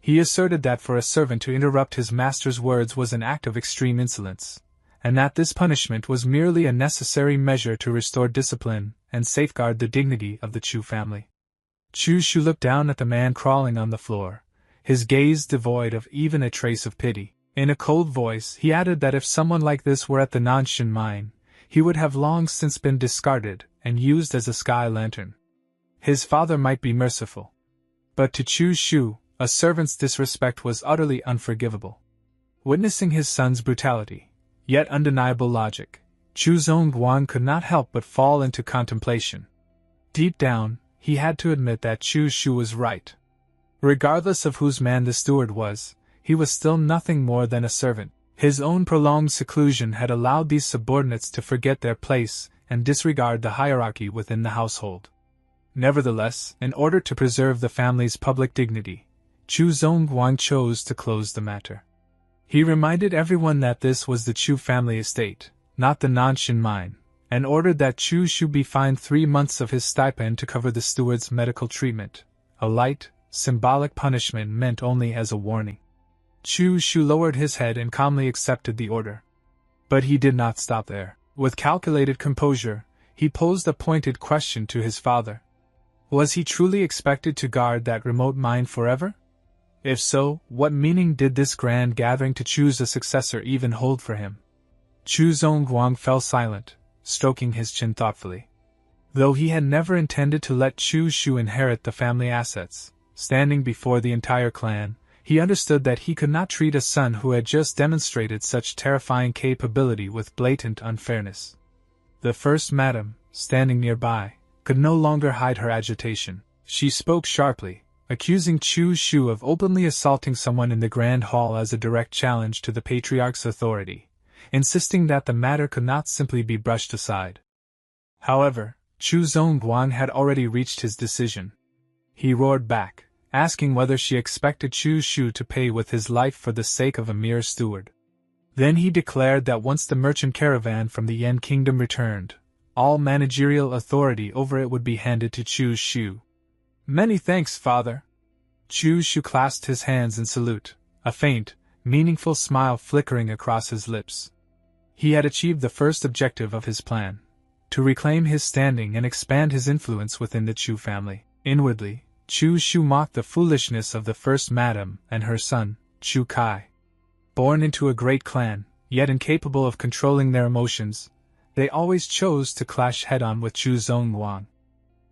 He asserted that for a servant to interrupt his master's words was an act of extreme insolence, and that this punishment was merely a necessary measure to restore discipline and safeguard the dignity of the Chu family. Chu Xiu looked down at the man crawling on the floor, his gaze devoid of even a trace of pity. In a cold voice, he added that if someone like this were at the Nanshan mine, he would have long since been discarded and used as a sky lantern. His father might be merciful, but to Chu Xiu, a servant's disrespect was utterly unforgivable. Witnessing his son's brutality, yet undeniable logic, Chu Zongguang could not help but fall into contemplation. Deep down, he had to admit that Chu Xiu was right. Regardless of whose man the steward was, he was still nothing more than a servant. His own prolonged seclusion had allowed these subordinates to forget their place and disregard the hierarchy within the household. Nevertheless, in order to preserve the family's public dignity, Chu Zongguang chose to close the matter. He reminded everyone that this was the Chu family estate, not the Nanshan mine, and ordered that Chu Xiu be fined 3 months of his stipend to cover the steward's medical treatment, a light, symbolic punishment meant only as a warning. Chu Xiu lowered his head and calmly accepted the order. But he did not stop there. With calculated composure, he posed a pointed question to his father. Was he truly expected to guard that remote mine forever? If so, what meaning did this grand gathering to choose a successor even hold for him? Chu Zongguang fell silent, stroking his chin thoughtfully. Though he had never intended to let Chu Xiu inherit the family assets, standing before the entire clan, he understood that he could not treat a son who had just demonstrated such terrifying capability with blatant unfairness. The first madam, standing nearby, could no longer hide her agitation. She spoke sharply, accusing Chu Xiu of openly assaulting someone in the grand hall as a direct challenge to the patriarch's authority, insisting that the matter could not simply be brushed aside. However, Chu Zongguang had already reached his decision. He roared back, asking whether she expected Chu Xiu to pay with his life for the sake of a mere steward. Then he declared that once the merchant caravan from the Yan Kingdom returned, all managerial authority over it would be handed to Chu Xiu. "Many thanks, father." Chu Xiu clasped his hands in salute, a faint, meaningful smile flickering across his lips. He had achieved the first objective of his plan, to reclaim his standing and expand his influence within the Chu family. Inwardly, Chu Xiu mocked the foolishness of the first madam and her son, Chu Kai. Born into a great clan, yet incapable of controlling their emotions, they always chose to clash head-on with Chu Zongguang.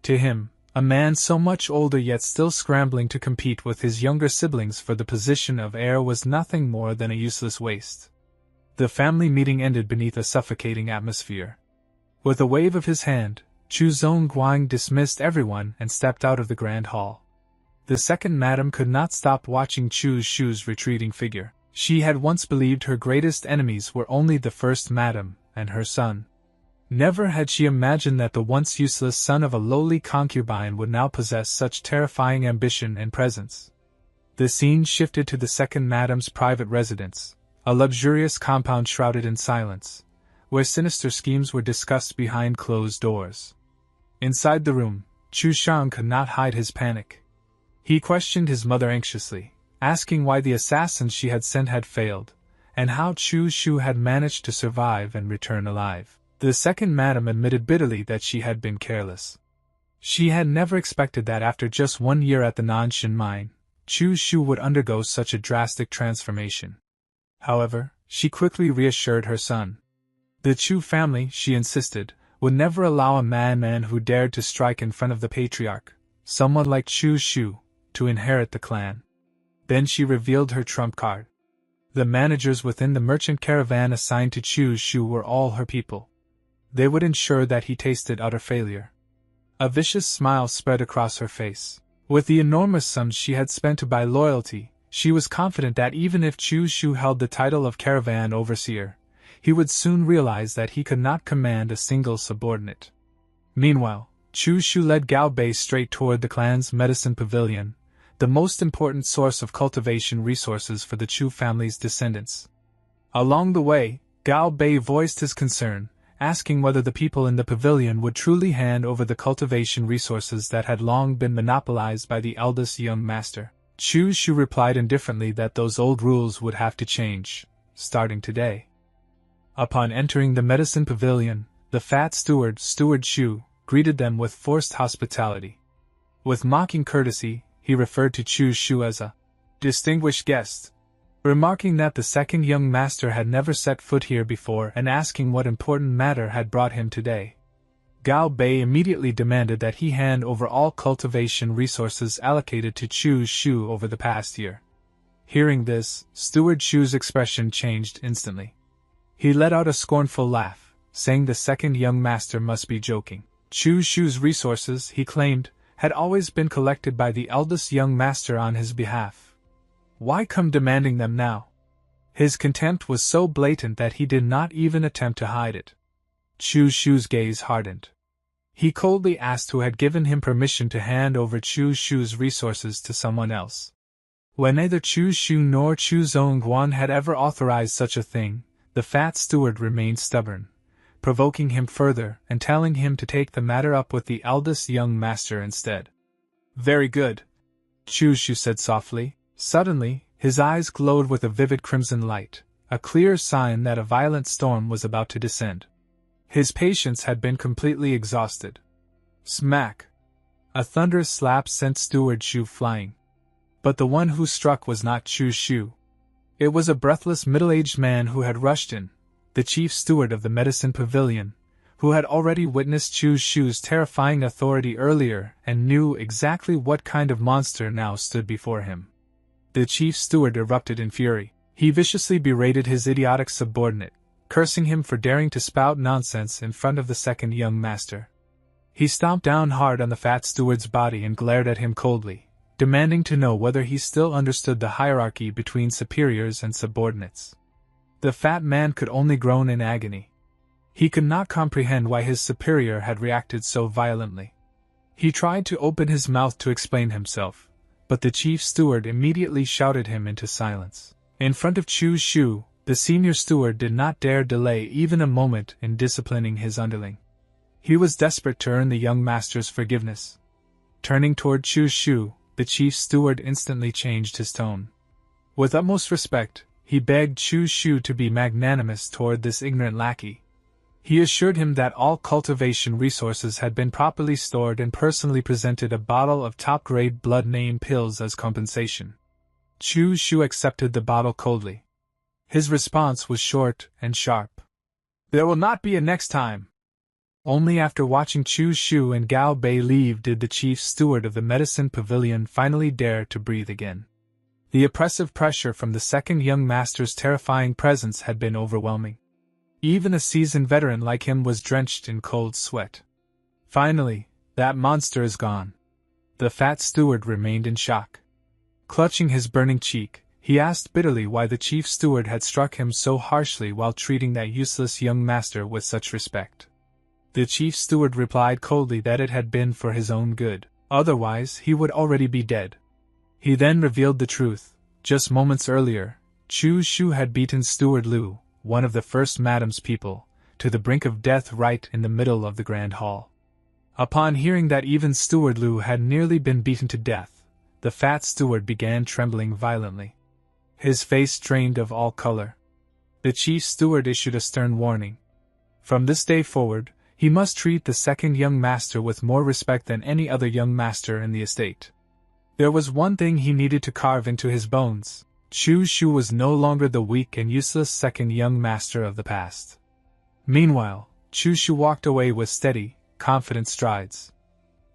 To him, a man so much older yet still scrambling to compete with his younger siblings for the position of heir was nothing more than a useless waste. The family meeting ended beneath a suffocating atmosphere. With a wave of his hand, Chu Zongguang dismissed everyone and stepped out of the grand hall. The second madam could not stop watching Chu Xiu's retreating figure. She had once believed her greatest enemies were only the first madam and her son. Never had she imagined that the once useless son of a lowly concubine would now possess such terrifying ambition and presence. The scene shifted to the second madam's private residence, a luxurious compound shrouded in silence, where sinister schemes were discussed behind closed doors. Inside the room, Chu Xiang could not hide his panic. He questioned his mother anxiously, asking why the assassins she had sent had failed, and how Chu Xiu had managed to survive and return alive. The second madam admitted bitterly that she had been careless. She had never expected that after just 1 year at the Nanshan mine, Chu Xiu would undergo such a drastic transformation. However, she quickly reassured her son. The Chu family, she insisted, would never allow a madman who dared to strike in front of the patriarch, someone like Chu Xiu, to inherit the clan. Then she revealed her trump card. The managers within the merchant caravan assigned to Chu Xiu were all her people. They would ensure that he tasted utter failure. A vicious smile spread across her face. With the enormous sums she had spent to buy loyalty, she was confident that even if Chu Xiu held the title of caravan overseer, he would soon realize that he could not command a single subordinate. Meanwhile, Chu Xiu led Gao Bei straight toward the clan's medicine pavilion, the most important source of cultivation resources for the Chu family's descendants. Along the way, Gao Bei voiced his concern, asking whether the people in the pavilion would truly hand over the cultivation resources that had long been monopolized by the eldest young master. Chu Xiu replied indifferently that those old rules would have to change, starting today. Upon entering the medicine pavilion, the fat steward, Steward Chu, greeted them with forced hospitality. With mocking courtesy, he referred to Chu Xiu as a distinguished guest, remarking that the second young master had never set foot here before and asking what important matter had brought him today. Gao Bei immediately demanded that he hand over all cultivation resources allocated to Chu Xiu over the past year. Hearing this, Steward Chu's expression changed instantly. He let out a scornful laugh, saying the second young master must be joking. Chu Xiu's resources, he claimed, had always been collected by the eldest young master on his behalf. Why come demanding them now? His contempt was so blatant that he did not even attempt to hide it. Chu Xiu's gaze hardened. He coldly asked who had given him permission to hand over Chu Xiu's resources to someone else. When neither Chu Xiu nor Chu Zongguang had ever authorized such a thing, the fat steward remained stubborn, provoking him further and telling him to take the matter up with the eldest young master instead. "Very good," Chu Xiu said softly. Suddenly, his eyes glowed with a vivid crimson light, a clear sign that a violent storm was about to descend. His patience had been completely exhausted. Smack! A thunderous slap sent Steward Chu flying. But the one who struck was not Chu Xiu. It was a breathless middle-aged man who had rushed in, the chief steward of the medicine pavilion, who had already witnessed Chu Xiu's terrifying authority earlier and knew exactly what kind of monster now stood before him. The chief steward erupted in fury. He viciously berated his idiotic subordinate, cursing him for daring to spout nonsense in front of the second young master. He stomped down hard on the fat steward's body and glared at him coldly, demanding to know whether he still understood the hierarchy between superiors and subordinates. The fat man could only groan in agony. He could not comprehend why his superior had reacted so violently. He tried to open his mouth to explain himself, but the chief steward immediately shouted him into silence. In front of Chu Xiu, the senior steward did not dare delay even a moment in disciplining his underling. He was desperate to earn the young master's forgiveness. Turning toward Chu Xiu, the chief steward instantly changed his tone. With utmost respect, he begged Chu Xiu to be magnanimous toward this ignorant lackey. He assured him that all cultivation resources had been properly stored and personally presented a bottle of top-grade blood-name pills as compensation. Chu Xiu accepted the bottle coldly. His response was short and sharp. "There will not be a next time." Only after watching Chu Xiu and Gao Bei leave did the chief steward of the medicine pavilion finally dare to breathe again. The oppressive pressure from the second young master's terrifying presence had been overwhelming. Even a seasoned veteran like him was drenched in cold sweat. "Finally, that monster is gone." The fat steward remained in shock. Clutching his burning cheek, he asked bitterly why the chief steward had struck him so harshly while treating that useless young master with such respect. The chief steward replied coldly that it had been for his own good, otherwise he would already be dead. He then revealed the truth. Just moments earlier, Chu Xiu had beaten Steward Liu, one of the first madam's people, to the brink of death right in the middle of the grand hall. Upon hearing that even Steward Liu had nearly been beaten to death, the fat steward began trembling violently. His face drained of all color. The chief steward issued a stern warning. From this day forward, he must treat the second young master with more respect than any other young master in the estate. There was one thing he needed to carve into his bones. Chu Xiu was no longer the weak and useless second young master of the past. Meanwhile, Chu Xiu walked away with steady, confident strides.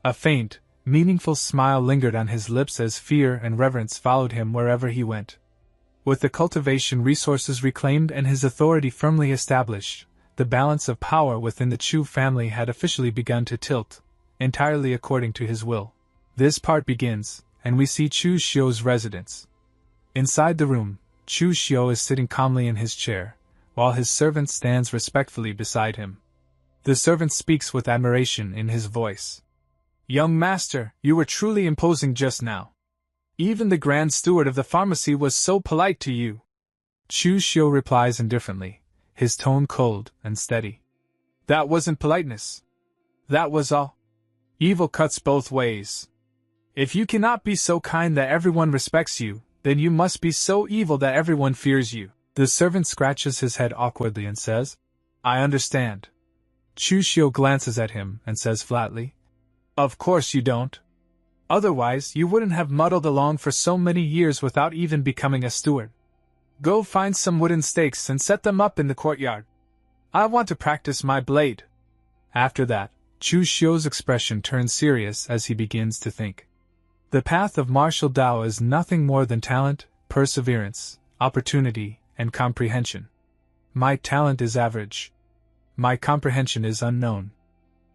A faint, meaningful smile lingered on his lips as fear and reverence followed him wherever he went. With the cultivation resources reclaimed and his authority firmly established, the balance of power within the Chu family had officially begun to tilt, entirely according to his will. This part begins, and we see Chu Xiu's residence. Inside the room, Chu Xiu is sitting calmly in his chair, while his servant stands respectfully beside him. The servant speaks with admiration in his voice. "Young master, you were truly imposing just now. Even the grand steward of the pharmacy was so polite to you." Chu Xiu replies indifferently, his tone cold and steady. "That wasn't politeness. That was all. Evil cuts both ways. If you cannot be so kind that everyone respects you, then you must be so evil that everyone fears you." The servant scratches his head awkwardly and says, "I understand." Chu Xiu glances at him and says flatly, "Of course you don't. Otherwise you wouldn't have muddled along for so many years without even becoming a steward. Go find some wooden stakes and set them up in the courtyard. I want to practice my blade." After that, Chu Xiu's expression turns serious as he begins to think. The path of martial Dao is nothing more than talent, perseverance, opportunity, and comprehension. My talent is average. My comprehension is unknown.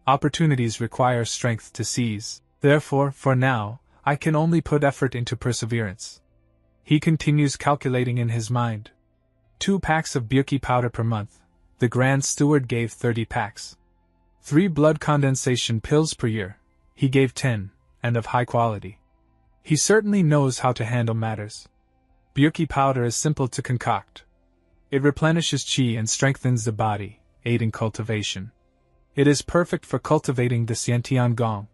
Opportunities require strength to seize. Therefore, for now, I can only put effort into perseverance. He continues calculating in his mind. 2 packs of Birki powder per month. The Grand Steward gave 30 packs. 3 blood condensation pills per year. He gave 10, and of high quality. He certainly knows how to handle matters. Birki powder is simple to concoct. It replenishes qi and strengthens the body, aiding cultivation. It is perfect for cultivating the Xiantian Gong.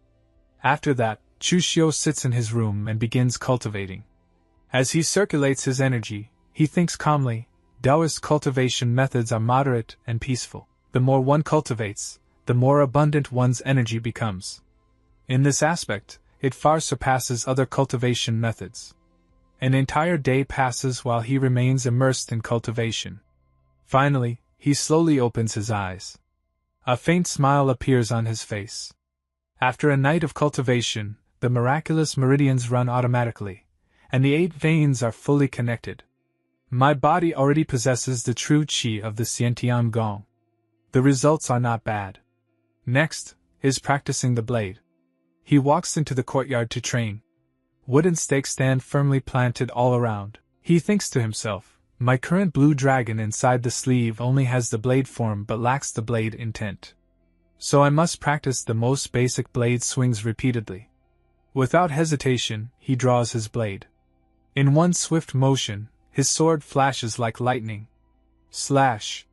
After that, Chu Xiu sits in his room and begins cultivating. As he circulates his energy, he thinks calmly. Taoist cultivation methods are moderate and peaceful. The more one cultivates, the more abundant one's energy becomes. In this aspect, it far surpasses other cultivation methods. An entire day passes while he remains immersed in cultivation. Finally, he slowly opens his eyes. A faint smile appears on his face. After a night of cultivation, the miraculous meridians run automatically, and the 8 veins are fully connected. My body already possesses the true qi of the Xiantian Gong. The results are not bad. Next, is practicing the blade. He walks into the courtyard to train. Wooden stakes stand firmly planted all around. He thinks to himself, My current blue dragon inside the sleeve only has the blade form but lacks the blade intent. So I must practice the most basic blade swings repeatedly. Without hesitation, he draws his blade. In one swift motion, his sword flashes like lightning. Slash!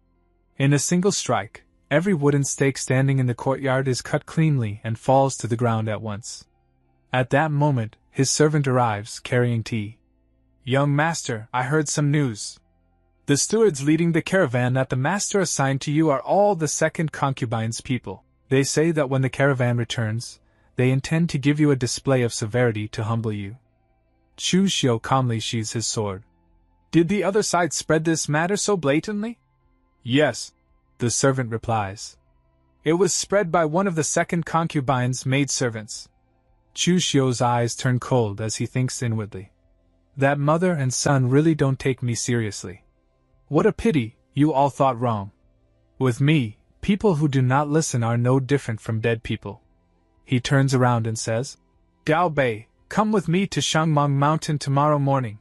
In a single strike, every wooden stake standing in the courtyard is cut cleanly and falls to the ground at once. At that moment, his servant arrives, carrying tea. "Young master, I heard some news. The stewards leading the caravan that the master assigned to you are all the second concubine's people. They say that when the caravan returns, they intend to give you a display of severity to humble you." Chu Xiu calmly sheathes his sword. "Did the other side spread this matter so blatantly?" "Yes," the servant replies. "It was spread by one of the second concubine's maidservants." Chu Xiu's eyes turn cold as he thinks inwardly. That mother and son really don't take me seriously. What a pity, you all thought wrong. With me, people who do not listen are no different from dead people. He turns around and says, "Gao Bei, come with me to Shangmeng Mountain tomorrow morning.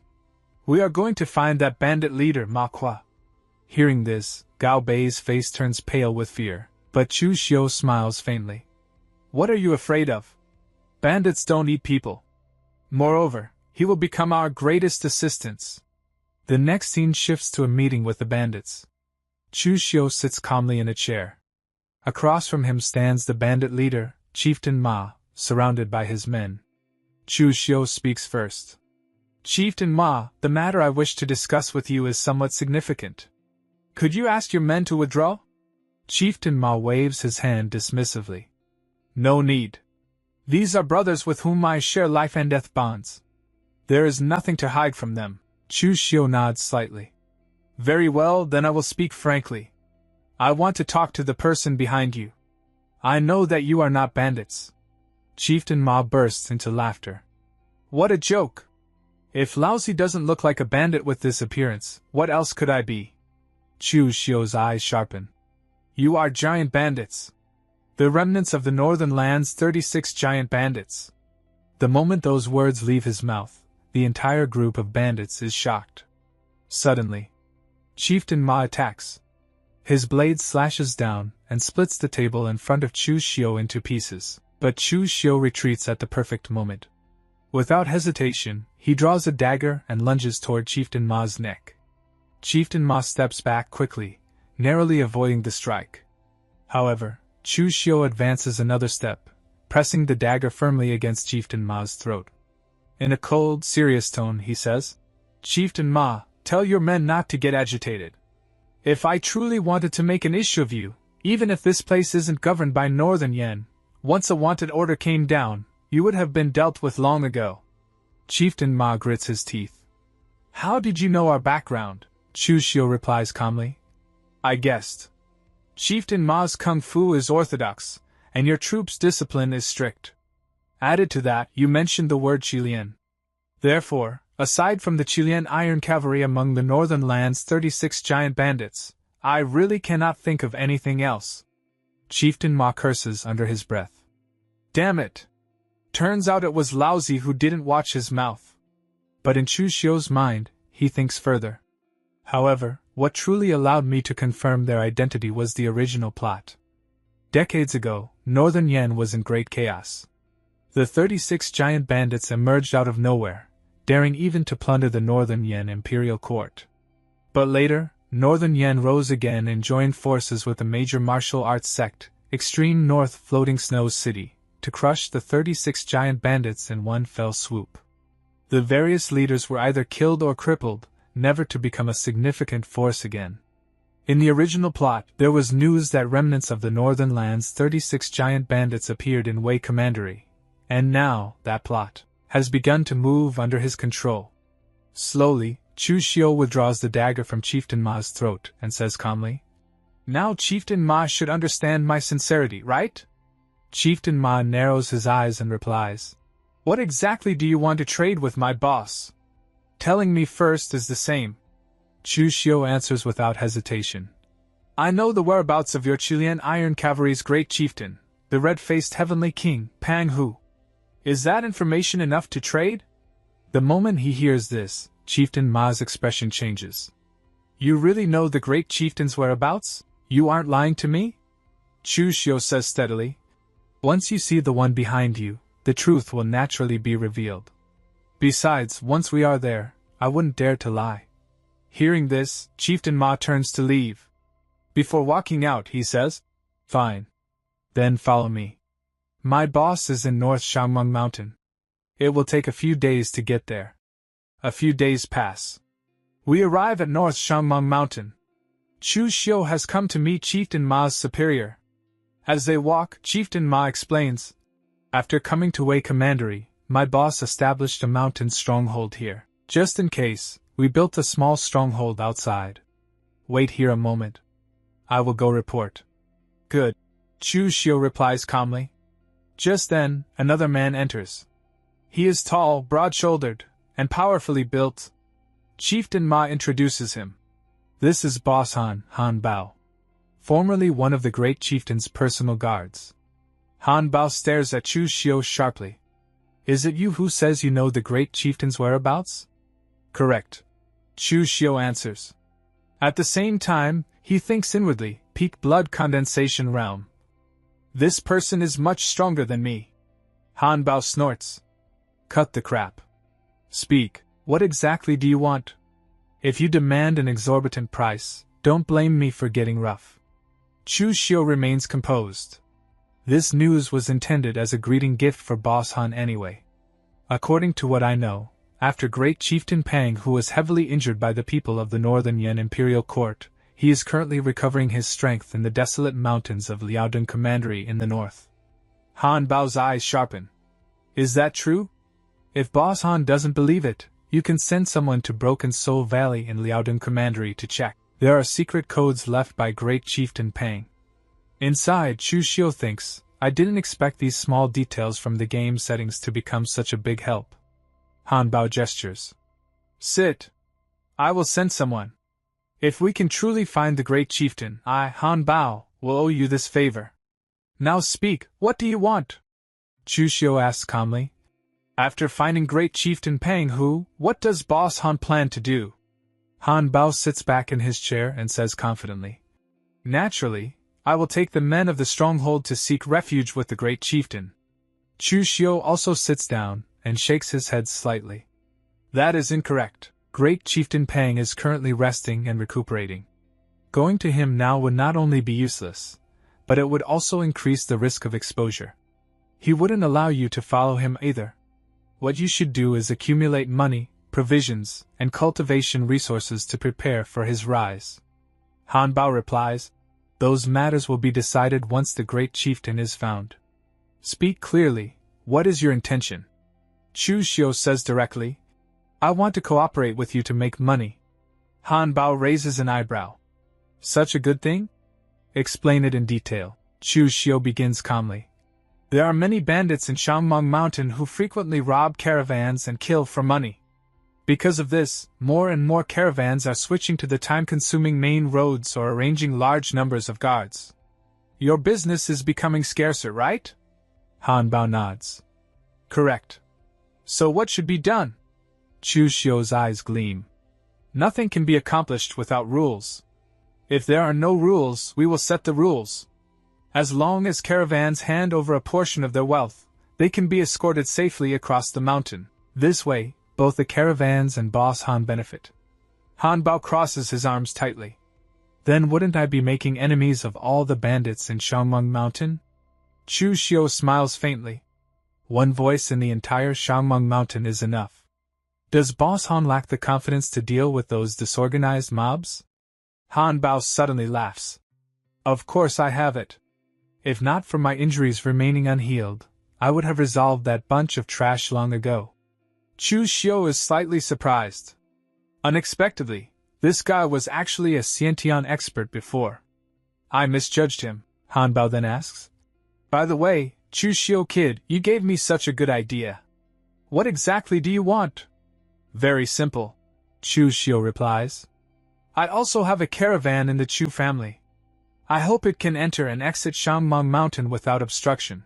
We are going to find that bandit leader Manhwa." Hearing this, Gao Bei's face turns pale with fear, but Chu Xiu smiles faintly. "What are you afraid of? Bandits don't eat people. Moreover, he will become our greatest assistance." The next scene shifts to a meeting with the bandits. Chu Xiu sits calmly in a chair. Across from him stands the bandit leader, Chieftain Ma, surrounded by his men. Chu Xiu speaks first. "Chieftain Ma, the matter I wish to discuss with you is somewhat significant. Could you ask your men to withdraw?" Chieftain Ma waves his hand dismissively. "No need. These are brothers with whom I share life and death bonds. There is nothing to hide from them." Chu Xiu nods slightly. "Very well, then I will speak frankly. I want to talk to the person behind you. I know that you are not bandits." Chieftain Ma bursts into laughter. "What a joke! If Laozi doesn't look like a bandit with this appearance, what else could I be?" Chu Xiu's eyes sharpen. "You are giant bandits. The remnants of the northern land's 36 giant bandits." The moment those words leave his mouth, the entire group of bandits is shocked. Suddenly, Chieftain Ma attacks. His blade slashes down and splits the table in front of Chu Xiu into pieces, but Chu Xiu retreats at the perfect moment. Without hesitation, he draws a dagger and lunges toward Chieftain Ma's neck. Chieftain Ma steps back quickly, narrowly avoiding the strike. However, Chu Xiu advances another step, pressing the dagger firmly against Chieftain Ma's throat. In a cold, serious tone, he says, "Chieftain Ma, tell your men not to get agitated. If I truly wanted to make an issue of you, even if this place isn't governed by Northern Yan, once a wanted order came down, you would have been dealt with long ago." Chieftain Ma grits his teeth. "How did you know our background?" Chu Xiu replies calmly. "I guessed. Chieftain Ma's kung fu is orthodox, and your troops' discipline is strict. Added to that, you mentioned the word Qilian. Therefore, aside from the Qilian iron cavalry among the northern land's 36 giant bandits, I really cannot think of anything else." Chieftain Ma curses under his breath. "Damn it! Turns out it was Laozi who didn't watch his mouth." But in Chu Xiu's mind, he thinks further. However, what truly allowed me to confirm their identity was the original plot. Decades ago, Northern Yan was in great chaos. The 36 giant bandits emerged out of nowhere, daring even to plunder the Northern Yan imperial court. But later, Northern Yan rose again and joined forces with a major martial arts sect, Extreme North Floating Snows City, to crush the 36 giant bandits in one fell swoop. The various leaders were either killed or crippled, never to become a significant force again. In the original plot, there was news that remnants of the northern land's 36 giant bandits appeared in Wei Commandery, and now that plot has begun to move under his control. Slowly, Chu Xiu withdraws the dagger from Chieftain Ma's throat and says calmly, "Now Chieftain Ma should understand my sincerity, right?" Chieftain Ma narrows his eyes and replies, "What exactly do you want to trade with my boss? Telling me first is the same." Chu Xiu answers without hesitation. "I know the whereabouts of your Qilian Iron Cavalry's great chieftain, the red-faced heavenly king, Pang Hu. Is that information enough to trade?" The moment he hears this, Chieftain Ma's expression changes. You really know the great chieftain's whereabouts? You aren't lying to me? Chu Xiu says steadily. Once you see the one behind you, the truth will naturally be revealed. Besides, once we are there, I wouldn't dare to lie. Hearing this, Chieftain Ma turns to leave. Before walking out, he says, Fine. Then follow me. My boss is in North Shangmeng Mountain. It will take a few days to get there. A few days pass. We arrive at North Shangmeng Mountain. Chu Xiu has come to meet Chieftain Ma's superior. As they walk, Chieftain Ma explains, After coming to Wei Commandery, my boss established a mountain stronghold here. Just in case, we built a small stronghold outside. Wait here a moment. I will go report. Good. Chu Xiu replies calmly. Just then, another man enters. He is tall, broad-shouldered, and powerfully built. Chieftain Ma introduces him. This is Boss Han Bao, formerly one of the great chieftain's personal guards. Han Bao stares at Chu Xiu sharply. Is it you who says you know the great chieftain's whereabouts? Correct. Chu Xiu answers. At the same time, he thinks inwardly, peak blood condensation realm. This person is much stronger than me. Han Bao snorts. Cut the crap. Speak, what exactly do you want? If you demand an exorbitant price, don't blame me for getting rough. Chu Xiu remains composed. This news was intended as a greeting gift for Boss Han anyway. According to what I know, after Great Chieftain Pang, who was heavily injured by the people of the Northern Yan Imperial Court, he is currently recovering his strength in the desolate mountains of Liaodong Commandery in the north. Han Bao's eyes sharpen. Is that true? If Boss Han doesn't believe it, you can send someone to Broken Soul Valley in Liaodong Commandery to check. There are secret codes left by Great Chieftain Pang. Inside, Chu Xiu thinks, I didn't expect these small details from the game settings to become such a big help. Han Bao gestures. Sit. I will send someone. If we can truly find the Great Chieftain, I, Han Bao, will owe you this favor. Now speak, what do you want? Chu Xiu asks calmly. After finding Great Chieftain Pang Hu, what does Boss Han plan to do? Han Bao sits back in his chair and says confidently. Naturally, I will take the men of the stronghold to seek refuge with the Great Chieftain. Chu Xiu also sits down and shakes his head slightly. That is incorrect. Great Chieftain Pang is currently resting and recuperating. Going to him now would not only be useless, but it would also increase the risk of exposure. He wouldn't allow you to follow him either. What you should do is accumulate money, provisions, and cultivation resources to prepare for his rise. Han Bao replies, Those matters will be decided once the Great Chieftain is found. Speak clearly, what is your intention? Chu Xiu says directly, I want to cooperate with you to make money. Han Bao raises an eyebrow. Such a good thing? Explain it in detail. Chu Xiu begins calmly. There are many bandits in Shangmeng Mountain who frequently rob caravans and kill for money. Because of this, more and more caravans are switching to the time-consuming main roads or arranging large numbers of guards. Your business is becoming scarcer, right? Han Bao nods. Correct. So what should be done? Chu Xiu's eyes gleam. Nothing can be accomplished without rules. If there are no rules, we will set the rules. As long as caravans hand over a portion of their wealth, they can be escorted safely across the mountain. This way, both the caravans and Boss Han benefit. Han Bao crosses his arms tightly. Then wouldn't I be making enemies of all the bandits in Shangmeng Mountain? Chu Xiu smiles faintly. One voice in the entire Shangmeng Mountain is enough. Does Boss Han lack the confidence to deal with those disorganized mobs? Han Bao suddenly laughs. Of course I have it. If not for my injuries remaining unhealed, I would have resolved that bunch of trash long ago. Chu Xiu is slightly surprised. Unexpectedly, this guy was actually a Xiantian expert before. I misjudged him, Han Bao then asks. By the way, Chu Xiu kid, you gave me such a good idea. What exactly do you want? Very simple, Chu Xiu replies. I also have a caravan in the Chu family. I hope it can enter and exit Shangmeng Mountain without obstruction.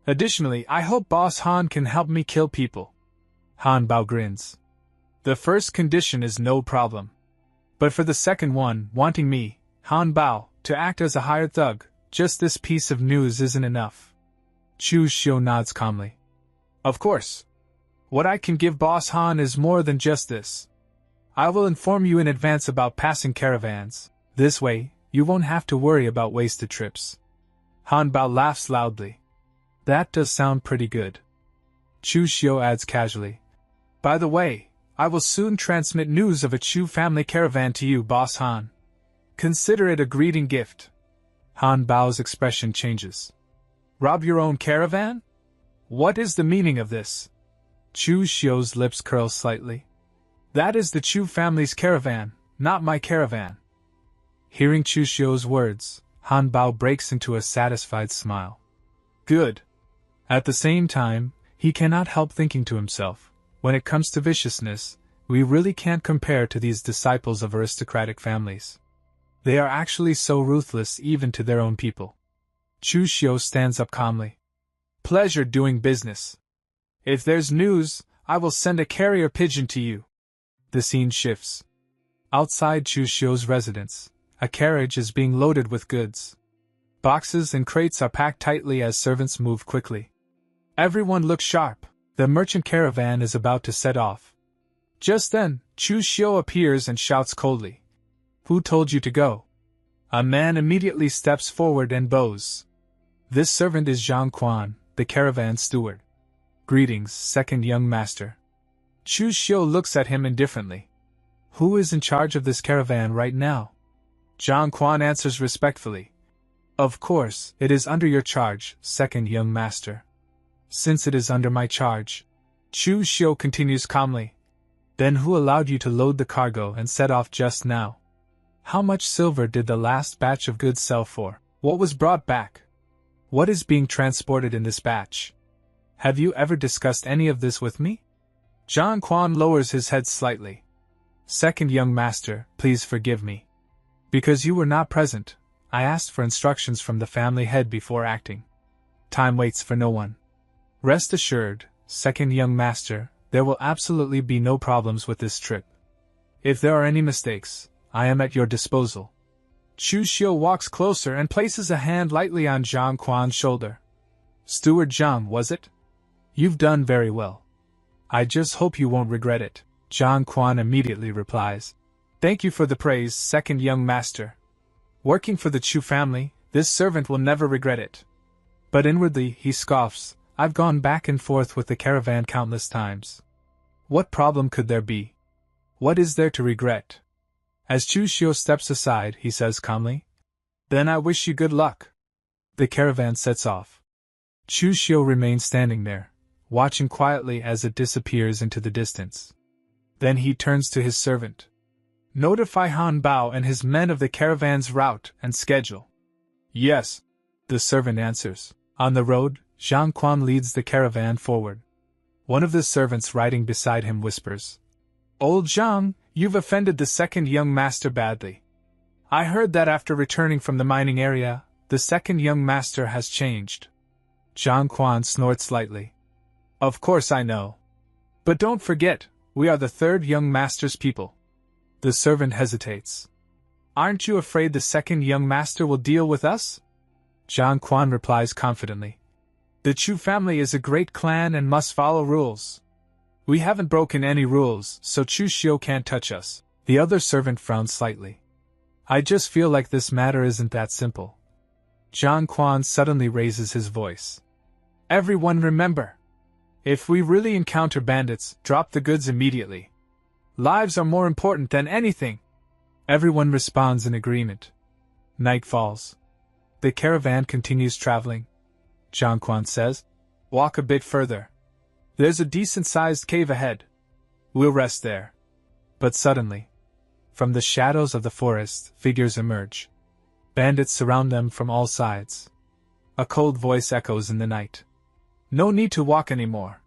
Additionally, I hope Boss Han can help me kill people. Han Bao grins. The first condition is no problem. But for the second one, wanting me, Han Bao, to act as a hired thug, just this piece of news isn't enough. Chu Xiu nods calmly. Of course. What I can give Boss Han is more than just this. I will inform you in advance about passing caravans. This way, you won't have to worry about wasted trips. Han Bao laughs loudly. That does sound pretty good. Chu Xiu adds casually. By the way, I will soon transmit news of a Chu family caravan to you, Boss Han. Consider it a greeting gift. Han Bao's expression changes. Rob your own caravan? What is the meaning of this? Chu Xiu's lips curl slightly. That is the Chu family's caravan, not my caravan. Hearing Chu Xiu's words, Han Bao breaks into a satisfied smile. Good. At the same time, he cannot help thinking to himself, when it comes to viciousness, we really can't compare to these disciples of aristocratic families. They are actually so ruthless even to their own people. Chu Xiu stands up calmly. Pleasure doing business. If there's news, I will send a carrier pigeon to you. The scene shifts. Outside Chu Xiu's residence, a carriage is being loaded with goods. Boxes and crates are packed tightly as servants move quickly. Everyone looks sharp. The merchant caravan is about to set off. Just then, Chu Xiu appears and shouts coldly. Who told you to go? A man immediately steps forward and bows. This servant is Zhang Quan, the caravan steward. Greetings, second young master. Chu Xiu looks at him indifferently. Who is in charge of this caravan right now? Zhang Quan answers respectfully. Of course, it is under your charge, second young master. Since it is under my charge, Chu Xiu continues calmly. Then who allowed you to load the cargo and set off just now? How much silver did the last batch of goods sell for? What was brought back? What is being transported in this batch? Have you ever discussed any of this with me? Zhang Quan lowers his head slightly. Second young master, please forgive me. Because you were not present, I asked for instructions from the family head before acting. Time waits for no one. Rest assured, second young master, there will absolutely be no problems with this trip. If there are any mistakes, I am at your disposal. Chu Xiu walks closer and places a hand lightly on Zhang Quan's shoulder. Steward Zhang, was it? You've done very well. I just hope you won't regret it, Zhang Quan immediately replies. Thank you for the praise, second young master. Working for the Chu family, this servant will never regret it. But inwardly, he scoffs. I've gone back and forth with the caravan countless times. What problem could there be? What is there to regret? As Chu Xiu steps aside, he says calmly, Then I wish you good luck. The caravan sets off. Chu Xiu remains standing there, watching quietly as it disappears into the distance. Then he turns to his servant. Notify Han Bao and his men of the caravan's route and schedule. Yes, the servant answers. On the road, Zhang Quan leads the caravan forward. One of the servants riding beside him whispers, Old Zhang, you've offended the second young master badly. I heard that after returning from the mining area, the second young master has changed. Zhang Quan snorts slightly. Of course I know. But don't forget, we are the third young master's people. The servant hesitates. Aren't you afraid the second young master will deal with us? Zhang Quan replies confidently. The Chu family is a great clan and must follow rules. We haven't broken any rules, so Chu Xiu can't touch us. The other servant frowns slightly. I just feel like this matter isn't that simple. Zhang Quan suddenly raises his voice. Everyone remember. If we really encounter bandits, drop the goods immediately. Lives are more important than anything. Everyone responds in agreement. Night falls. The caravan continues traveling. Zhang Quan says, Walk a bit further. There's a decent-sized cave ahead. We'll rest there. But suddenly, from the shadows of the forest, figures emerge. Bandits surround them from all sides. A cold voice echoes in the night. No need to walk anymore.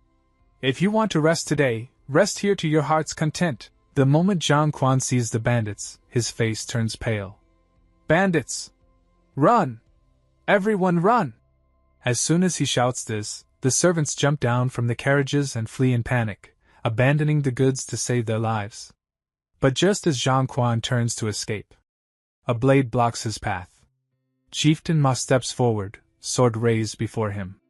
If you want to rest today, rest here to your heart's content. The moment Zhang Quan sees the bandits, his face turns pale. Bandits! Run! Everyone run! As soon as he shouts this, the servants jump down from the carriages and flee in panic, abandoning the goods to save their lives. But just as Zhang Quan turns to escape, a blade blocks his path. Chieftain Ma steps forward, sword raised before him.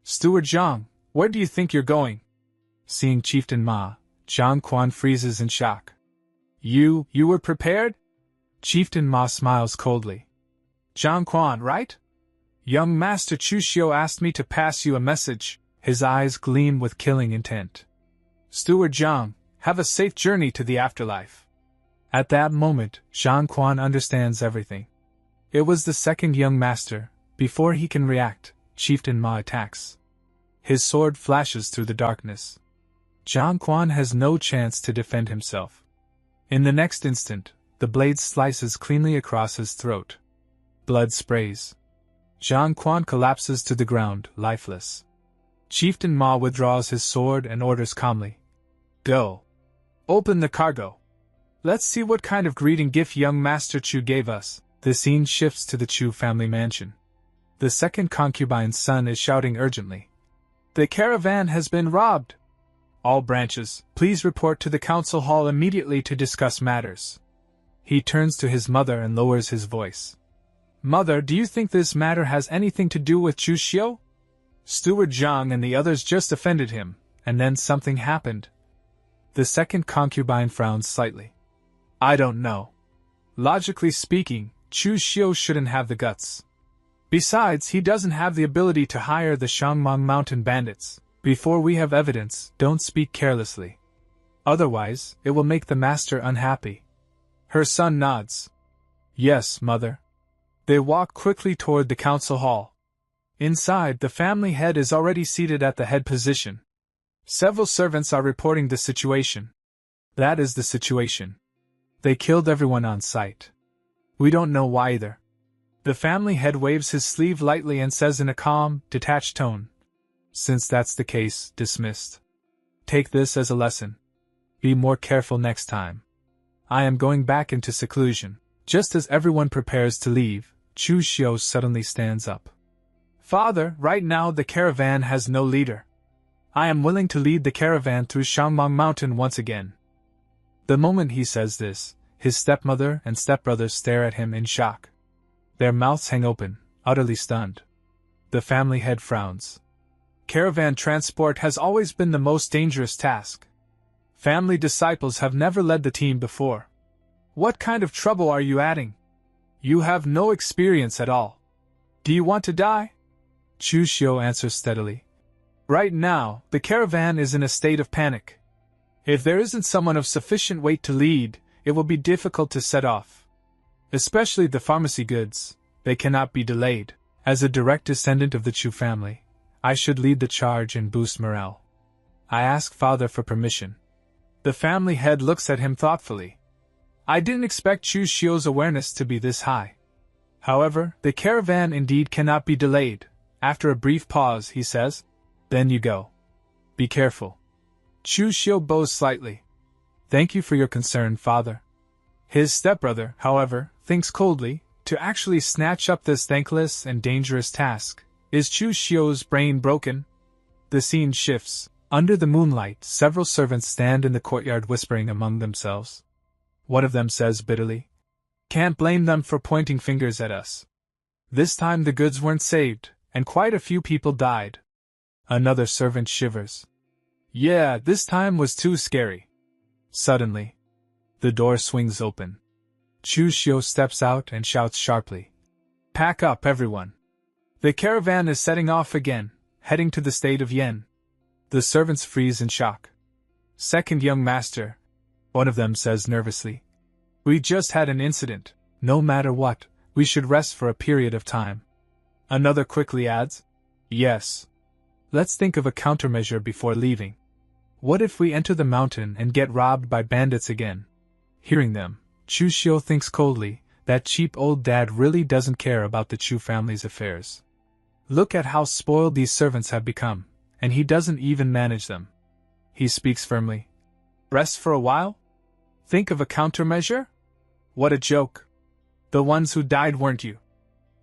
Steward Zhang, where do you think you're going? Seeing Chieftain Ma, Zhang Quan freezes in shock. You were prepared? Chieftain Ma smiles coldly. Zhang Quan, right? Young Master Chu Xiu asked me to pass you a message. His eyes gleam with killing intent. Steward Zhang, have a safe journey to the afterlife. At that moment, Zhang Quan understands everything. It was the second young master. Before he can react, Chieftain Ma attacks. His sword flashes through the darkness. Zhang Quan has no chance to defend himself. In the next instant, the blade slices cleanly across his throat. Blood sprays. Zhang Quan collapses to the ground, lifeless. Chieftain Ma withdraws his sword and orders calmly. Go. Open the cargo. Let's see what kind of greeting gift young Master Chu gave us. The scene shifts to the Chu family mansion. The second concubine's son is shouting urgently. The caravan has been robbed. All branches, please report to the council hall immediately to discuss matters. He turns to his mother and lowers his voice. Mother, do you think this matter has anything to do with Chu Xiu? Steward Zhang and the others just offended him, and then something happened. The second concubine frowns slightly. I don't know. Logically speaking, Chu Xiu shouldn't have the guts. Besides, he doesn't have the ability to hire the Shangmang Mountain bandits. Before we have evidence, don't speak carelessly. Otherwise, it will make the master unhappy. Her son nods. Yes, mother. They walk quickly toward the council hall. Inside, the family head is already seated at the head position. Several servants are reporting the situation. That is the situation. They killed everyone on sight. We don't know why either. The family head waves his sleeve lightly and says in a calm, detached tone. Since that's the case, dismissed. Take this as a lesson. Be more careful next time. I am going back into seclusion. Just as everyone prepares to leave, Chu Xiu suddenly stands up. Father, right now the caravan has no leader. I am willing to lead the caravan through Shangmang Mountain once again. The moment he says this, his stepmother and stepbrothers stare at him in shock. Their mouths hang open, utterly stunned. The family head frowns. Caravan transport has always been the most dangerous task. Family disciples have never led the team before. What kind of trouble are you adding? You have no experience at all. Do you want to die? Chu Xiu answers steadily. Right now, the caravan is in a state of panic. If there isn't someone of sufficient weight to lead, it will be difficult to set off. Especially the pharmacy goods, they cannot be delayed. As a direct descendant of the Chu family, I should lead the charge and boost morale. I ask Father for permission. The family head looks at him thoughtfully. I didn't expect Chu Xiu's awareness to be this high. However, the caravan indeed cannot be delayed. After a brief pause, he says, Then you go. Be careful. Chu Xiu bows slightly. Thank you for your concern, Father. His stepbrother, however, thinks coldly, to actually snatch up this thankless and dangerous task. Is Chu Xiu's brain broken? The scene shifts. Under the moonlight, several servants stand in the courtyard whispering among themselves. One of them says bitterly, Can't blame them for pointing fingers at us. This time the goods weren't saved, and quite a few people died. Another servant shivers. Yeah, this time was too scary. Suddenly, the door swings open. Chu Xiu steps out and shouts sharply, Pack up, everyone. The caravan is setting off again, heading to the state of Yen. The servants freeze in shock. Second young master, one of them says nervously. We just had an incident. No matter what, we should rest for a period of time. Another quickly adds, Yes. Let's think of a countermeasure before leaving. What if we enter the mountain and get robbed by bandits again? Hearing them, Chu Xiu thinks coldly, that cheap old dad really doesn't care about the Chu family's affairs. Look at how spoiled these servants have become, and he doesn't even manage them. He speaks firmly. Rest for a while? Think of a countermeasure? What a joke. The ones who died weren't you.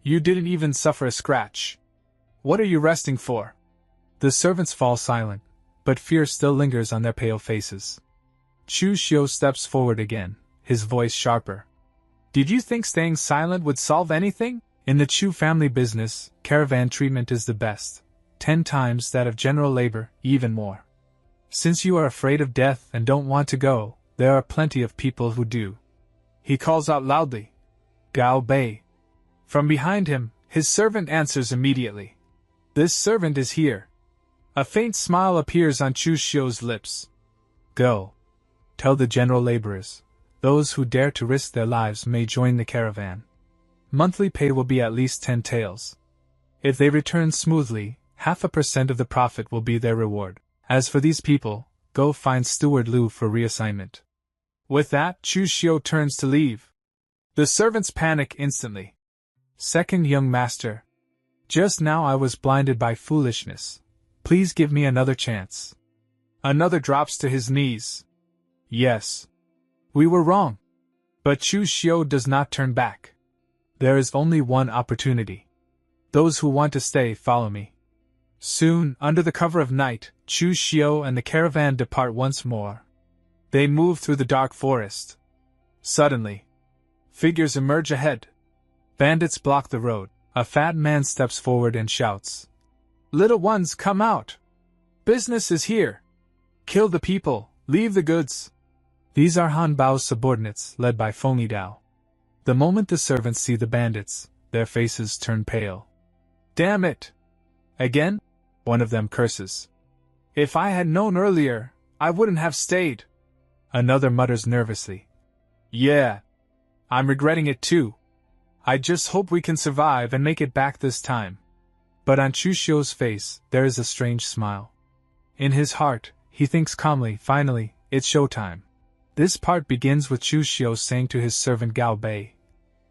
You didn't even suffer a scratch. What are you resting for? The servants fall silent, but fear still lingers on their pale faces. Chu Xiu steps forward again, his voice sharper. Did you think staying silent would solve anything? In the Chu family business, caravan treatment is the best. 10 times that of general labor, even more. Since you are afraid of death and don't want to go, there are plenty of people who do. He calls out loudly, Gao Bei. From behind him, his servant answers immediately. This servant is here. A faint smile appears on Chu Xiu's lips. Go. Tell the general laborers. Those who dare to risk their lives may join the caravan. Monthly pay will be at least 10 taels. If they return smoothly, 0.5% of the profit will be their reward. As for these people, go find Steward Liu for reassignment. With that, Chu Xiu turns to leave. The servants panic instantly. Second young master. Just now I was blinded by foolishness. Please give me another chance. Another drops to his knees. Yes. We were wrong. But Chu Xiu does not turn back. There is only one opportunity. Those who want to stay follow me. Soon, under the cover of night, Chu Xiu and the caravan depart once more. They move through the dark forest. Suddenly, figures emerge ahead. Bandits block the road. A fat man steps forward and shouts, Little ones, come out! Business is here! Kill the people, leave the goods! These are Han Bao's subordinates, led by Feng Dao. The moment the servants see the bandits, their faces turn pale. Damn it! Again? One of them curses. If I had known earlier, I wouldn't have stayed. Another mutters nervously. Yeah. I'm regretting it too. I just hope we can survive and make it back this time. But on Chu Xiu's face, there is a strange smile. In his heart, he thinks calmly, finally, it's showtime. This part begins with Chu Xiu saying to his servant Gao Bei,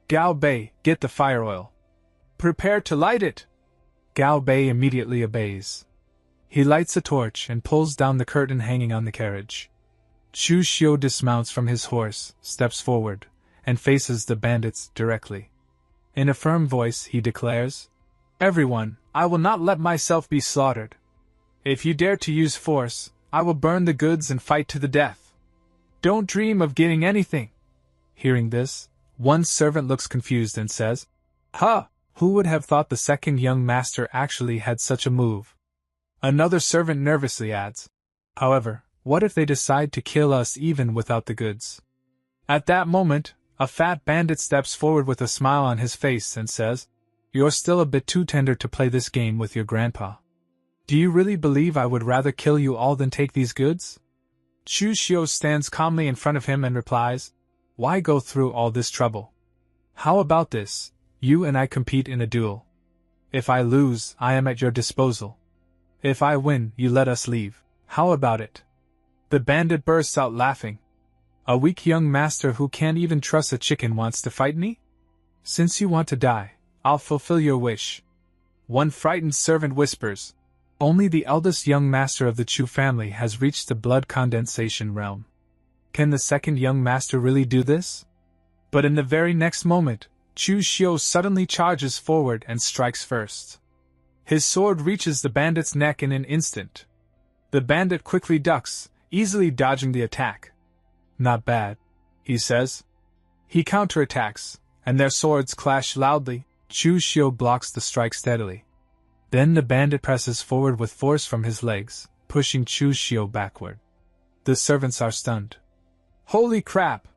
Gao Bei, get the fire oil. Prepare to light it. Gao Bei immediately obeys. He lights a torch and pulls down the curtain hanging on the carriage. Chu Xiu dismounts from his horse, steps forward, and faces the bandits directly. In a firm voice he declares, Everyone, I will not let myself be slaughtered. If you dare to use force, I will burn the goods and fight to the death. Don't dream of getting anything. Hearing this, one servant looks confused and says, Huh! Who would have thought the second young master actually had such a move? Another servant nervously adds, However, what if they decide to kill us even without the goods? At that moment, a fat bandit steps forward with a smile on his face and says, You're still a bit too tender to play this game with your grandpa. Do you really believe I would rather kill you all than take these goods? Chu Xiu stands calmly in front of him and replies, Why go through all this trouble? How about this? You and I compete in a duel. If I lose, I am at your disposal. If I win, you let us leave. How about it? The bandit bursts out laughing. A weak young master who can't even trust a chicken wants to fight me? Since you want to die, I'll fulfill your wish. One frightened servant whispers, Only the eldest young master of the Chu family has reached the blood condensation realm. Can the second young master really do this? But in the very next moment, Chu Xiu suddenly charges forward and strikes first. His sword reaches the bandit's neck in an instant. The bandit quickly ducks, easily dodging the attack. Not bad, he says. He counterattacks, and their swords clash loudly. Chu Xiu blocks the strike steadily. Then the bandit presses forward with force from his legs, pushing Chu Xiu backward. The servants are stunned. Holy crap!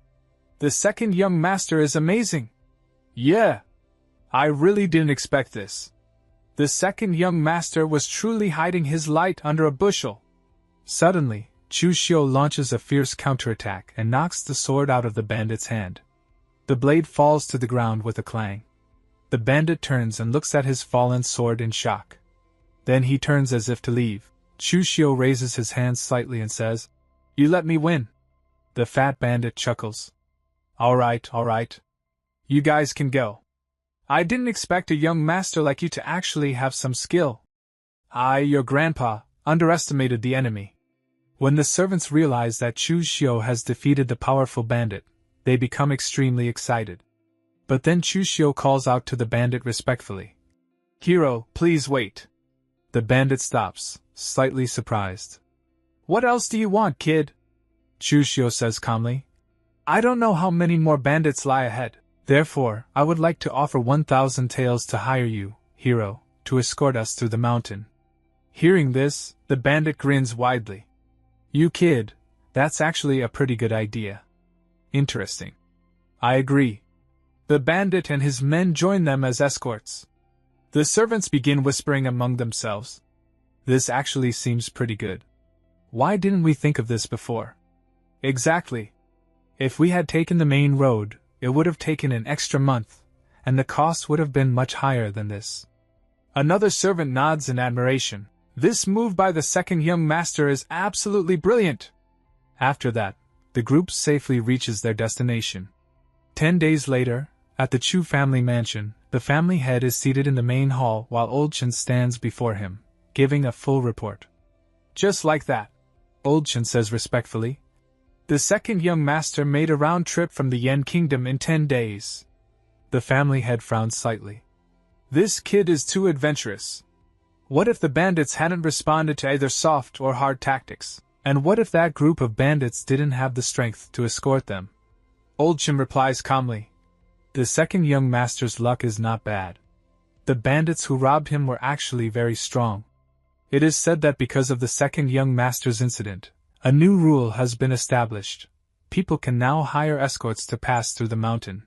The second young master is amazing! Yeah! I really didn't expect this. The second young master was truly hiding his light under a bushel. Suddenly, Chu Xiu launches a fierce counterattack and knocks the sword out of the bandit's hand. The blade falls to the ground with a clang. The bandit turns and looks at his fallen sword in shock. Then he turns as if to leave. Chu Xiu raises his hand slightly and says, You let me win. The fat bandit chuckles. All right. You guys can go. I didn't expect a young master like you to actually have some skill. Your grandpa, underestimated the enemy. When the servants realize that Chu Xiu has defeated the powerful bandit, they become extremely excited. But then Chu Xiu calls out to the bandit respectfully. Hero, please wait. The bandit stops, slightly surprised. What else do you want, kid? Chu Xiu says calmly. I don't know how many more bandits lie ahead. Therefore, I would like to offer 1,000 taels to hire you, hero, to escort us through the mountain. Hearing this, the bandit grins widely. You kid, that's actually a pretty good idea. Interesting. I agree. The bandit and his men join them as escorts. The servants begin whispering among themselves. This actually seems pretty good. Why didn't we think of this before? Exactly. If we had taken the main road, it would have taken an extra month, and the cost would have been much higher than this. Another servant nods in admiration. This move by the second young master is absolutely brilliant. After that, the group safely reaches their destination. 10 days later, at the Chu family mansion, the family head is seated in the main hall while Old Chen stands before him, giving a full report. Just like that, Old Chen says respectfully. The second young master made a round trip from the Yen Kingdom in 10 days. The family head frowned slightly. This kid is too adventurous. What if the bandits hadn't responded to either soft or hard tactics? And what if that group of bandits didn't have the strength to escort them? Old Chen replies calmly. The second young master's luck is not bad. The bandits who robbed him were actually very strong. It is said that because of the second young master's incident, a new rule has been established. People can now hire escorts to pass through the mountain.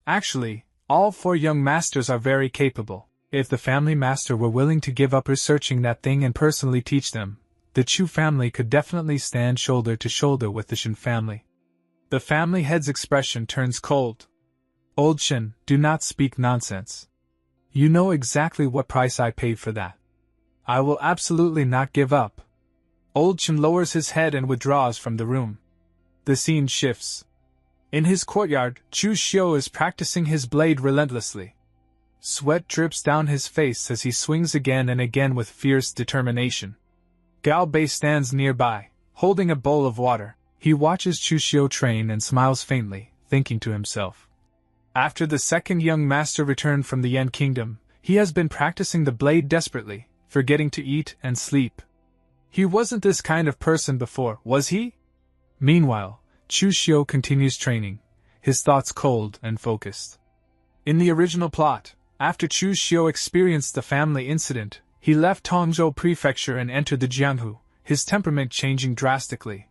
Actually, all 4 young masters are very capable. If the family master were willing to give up researching that thing and personally teach them, the Chu family could definitely stand shoulder to shoulder with the Shen family. The family head's expression turns cold. Old Shen, do not speak nonsense. You know exactly what price I paid for that. I will absolutely not give up. Old Chen lowers his head and withdraws from the room. The scene shifts. In his courtyard, Chu Xiu is practicing his blade relentlessly. Sweat drips down his face as he swings again and again with fierce determination. Gao Bei stands nearby, holding a bowl of water. He watches Chu Xiu train and smiles faintly, thinking to himself. After the second young master returned from the Yen Kingdom, he has been practicing the blade desperately, forgetting to eat and sleep. He wasn't this kind of person before, was he? Meanwhile, Chu Xiu continues training, his thoughts cold and focused. In the original plot, after Chu Xiu experienced the family incident, he left Tongzhou Prefecture and entered the Jianghu, his temperament changing drastically.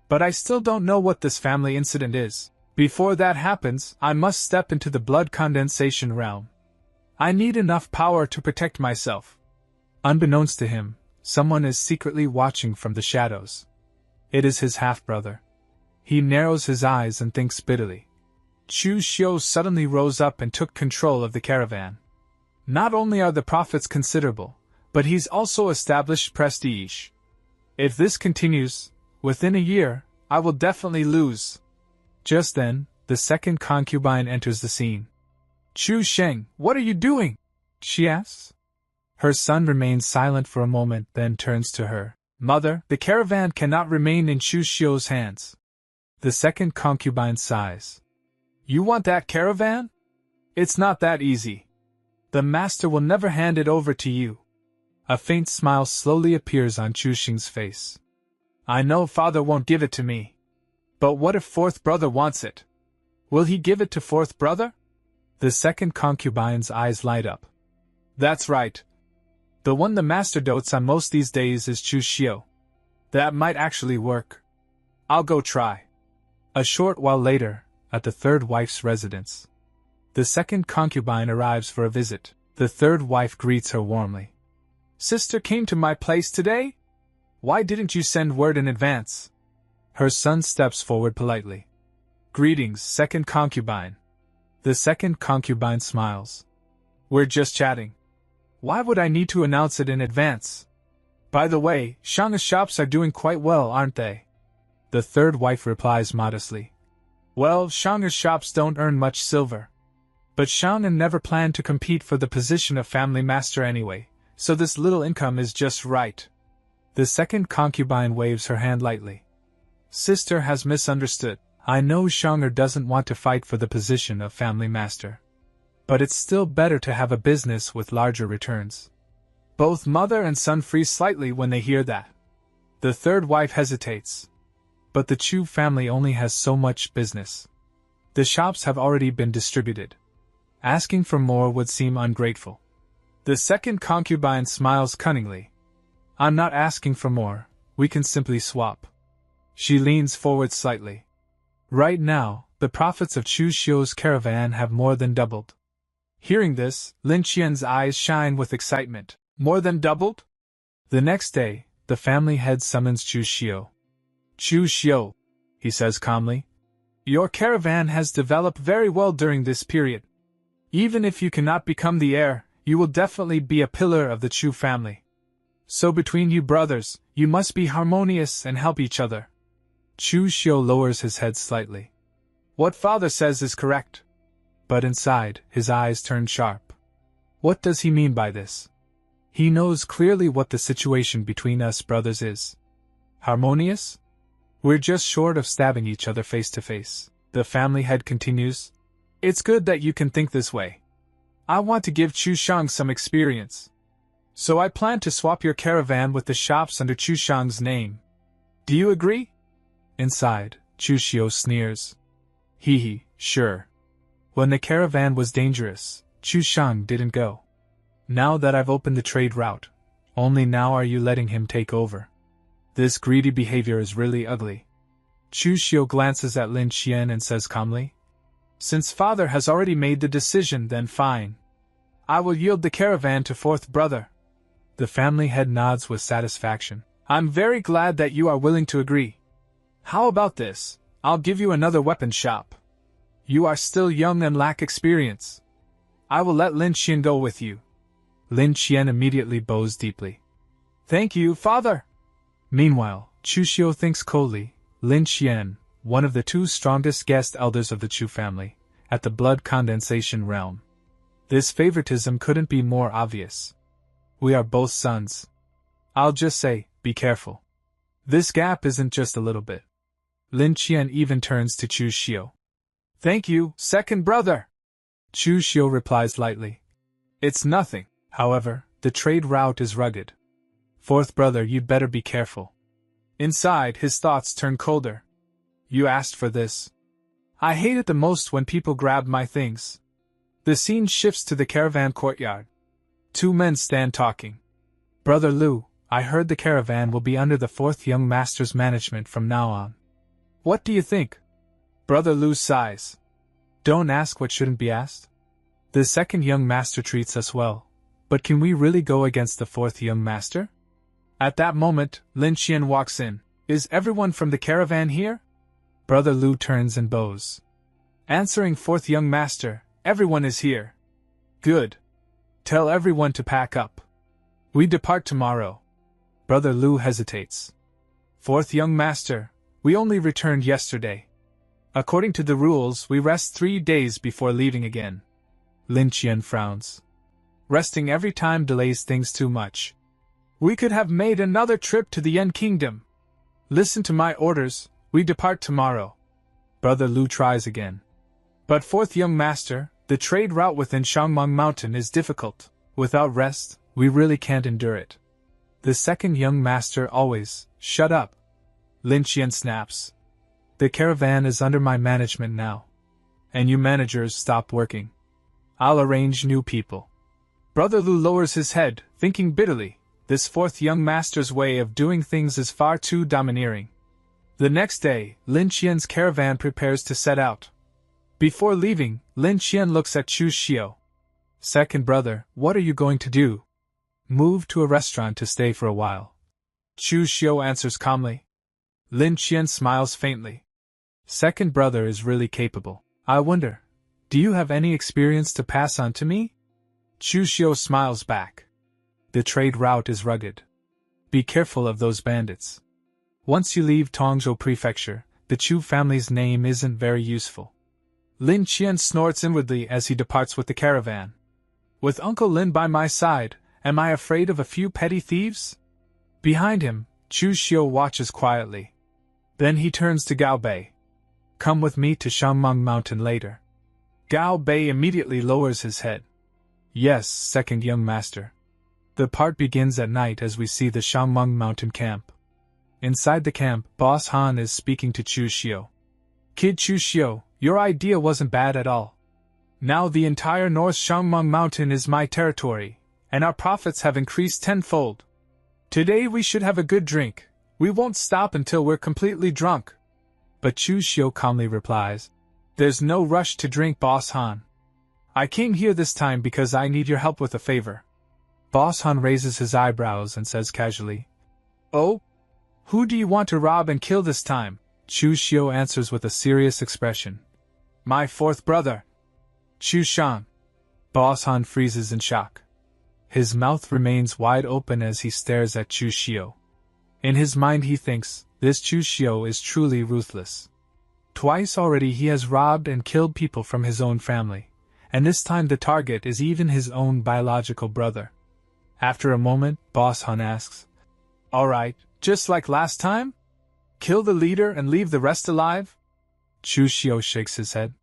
But I still don't know what this family incident is. Before that happens, I must step into the blood condensation realm. I need enough power to protect myself. Unbeknownst to him, someone is secretly watching from the shadows. It is his half-brother. He narrows his eyes and thinks bitterly. Chu Xiu suddenly rose up and took control of the caravan. Not only are the profits considerable, but he's also established prestige. If this continues, within a year, I will definitely lose. Just then, the second concubine enters the scene. Chu Sheng, what are you doing? She asks. Her son remains silent for a moment, then turns to her. Mother, the caravan cannot remain in Chu Xiu's hands. The second concubine sighs. You want that caravan? It's not that easy. The master will never hand it over to you. A faint smile slowly appears on Chu Xing's face. I know father won't give it to me. But what if fourth brother wants it? Will he give it to fourth brother? The second concubine's eyes light up. That's right. The one the master dotes on most these days is Chu Xiu. That might actually work. I'll go try. A short while later, at the third wife's residence. The second concubine arrives for a visit. The third wife greets her warmly. Sister came to my place today? Why didn't you send word in advance? Her son steps forward politely. Greetings, second concubine. The second concubine smiles. We're just chatting. Why would I need to announce it in advance? By the way, Shang's shops are doing quite well, aren't they? The third wife replies modestly. Well, Shang's shops don't earn much silver. But Shang never planned to compete for the position of family master anyway, so this little income is just right. The second concubine waves her hand lightly. Sister has misunderstood. I know Shanger doesn't want to fight for the position of family master. But it's still better to have a business with larger returns. Both mother and son freeze slightly when they hear that. The third wife hesitates. but the Chu family only has so much business. The shops have already been distributed. Asking for more would seem ungrateful. The second concubine smiles cunningly. I'm not asking for more, we can simply swap. She leans forward slightly. Right now, the profits of Chu Xiu's caravan have more than doubled. Hearing this, Lin Qian's eyes shine with excitement. More than doubled? The next day, the family head summons Chu Xiu. Chu Xiu, he says calmly. Your caravan has developed very well during this period. Even if you cannot become the heir, you will definitely be a pillar of the Chu family. So between you brothers, you must be harmonious and help each other. Chu Xiu lowers his head slightly. What father says is correct. But inside, his eyes turn sharp. What does he mean by this? He knows clearly what the situation between us brothers is. Harmonious? We're just short of stabbing each other face to face. The family head continues. It's good that you can think this way. I want to give Chu Shang some experience. So I plan to swap your caravan with the shops under Chu Shang's name. Do you agree? Inside, Chu Xiu sneers. Hee, sure. When the caravan was dangerous, Chu Shang didn't go. Now that I've opened the trade route, only now are you letting him take over. This greedy behavior is really ugly. Chu Xiu glances at Lin Qian and says calmly, Since father has already made the decision, then fine. I will yield the caravan to fourth brother. The family head nods with satisfaction. I'm very glad that you are willing to agree. How about this? I'll give you another weapon shop. You are still young and lack experience. I will let Lin Qian go with you. Lin Qian immediately bows deeply. Thank you, father. Meanwhile, Chu Xiu thinks coldly. Lin Qian, one of the two strongest guest elders of the Chu family, at the blood condensation realm. This favoritism couldn't be more obvious. We are both sons. I'll just say, be careful. This gap isn't just a little bit. Lin Qian even turns to Chu Xiu. Thank you, second brother. Chu Xiu replies lightly. It's nothing. However, the trade route is rugged. Fourth brother, you'd better be careful. Inside, his thoughts turn colder. You asked for this. I hate it the most when people grab my things. The scene shifts to the caravan courtyard. Two men stand talking. Brother Lu, I heard the caravan will be under the fourth young master's management from now on. What do you think? Brother Lu sighs. Don't ask what shouldn't be asked. The second young master treats us well, but can we really go against the fourth young master? At that moment, Lin Qian walks in. Is everyone from the caravan here? Brother Lu turns and bows. Answering fourth young master, everyone is here. Good. Tell everyone to pack up. We depart tomorrow. Brother Lu hesitates. Fourth young master, we only returned yesterday. According to the rules, we rest 3 days before leaving again. Lin Qian frowns. Resting every time delays things too much. We could have made another trip to the Yen Kingdom. Listen to my orders, we depart tomorrow. Brother Lu tries again. But fourth young master, the trade route within Shangmeng Mountain is difficult. Without rest, we really can't endure it. The second young master always, shut up. Lin Qian snaps. The caravan is under my management now. And you managers stop working. I'll arrange new people. Brother Lu lowers his head, thinking bitterly. This fourth young master's way of doing things is far too domineering. The next day, Lin Qian's caravan prepares to set out. Before leaving, Lin Qian looks at Chu Xiu. Second brother, what are you going to do? Move to a restaurant to stay for a while. Chu Xiu answers calmly. Lin Qian smiles faintly. Second brother is really capable. I wonder, do you have any experience to pass on to me? Chu Xiu smiles back. The trade route is rugged. Be careful of those bandits. Once you leave Tongzhou Prefecture, the Chu family's name isn't very useful. Lin Qian snorts inwardly as he departs with the caravan. With Uncle Lin by my side, am I afraid of a few petty thieves? Behind him, Chu Xiu watches quietly. Then he turns to Gao Bei. Come with me to Shangmeng Mountain later. Gao Bei immediately lowers his head. Yes, second young master. The part begins at night as we see the Shangmeng Mountain camp. Inside the camp, Boss Han is speaking to Chu Xiu. Kid Chu Xiu, your idea wasn't bad at all. Now the entire North Shangmeng Mountain is my territory, and our profits have increased tenfold. Today we should have a good drink. We won't stop until we're completely drunk. But Chu Xiu calmly replies, There's no rush to drink, Boss Han. I came here this time because I need your help with a favor. Boss Han raises his eyebrows and says casually, Oh? Who do you want to rob and kill this time? Chu Xiu answers with a serious expression. My fourth brother. Chu Shang. Boss Han freezes in shock. His mouth remains wide open as he stares at Chu Xiu. In his mind he thinks, this Chu Xiu is truly ruthless. Twice already he has robbed and killed people from his own family, and this time the target is even his own biological brother. After a moment, Boss Han asks, Alright, just like last time? Kill the leader and leave the rest alive? Chu Xiu shakes his head.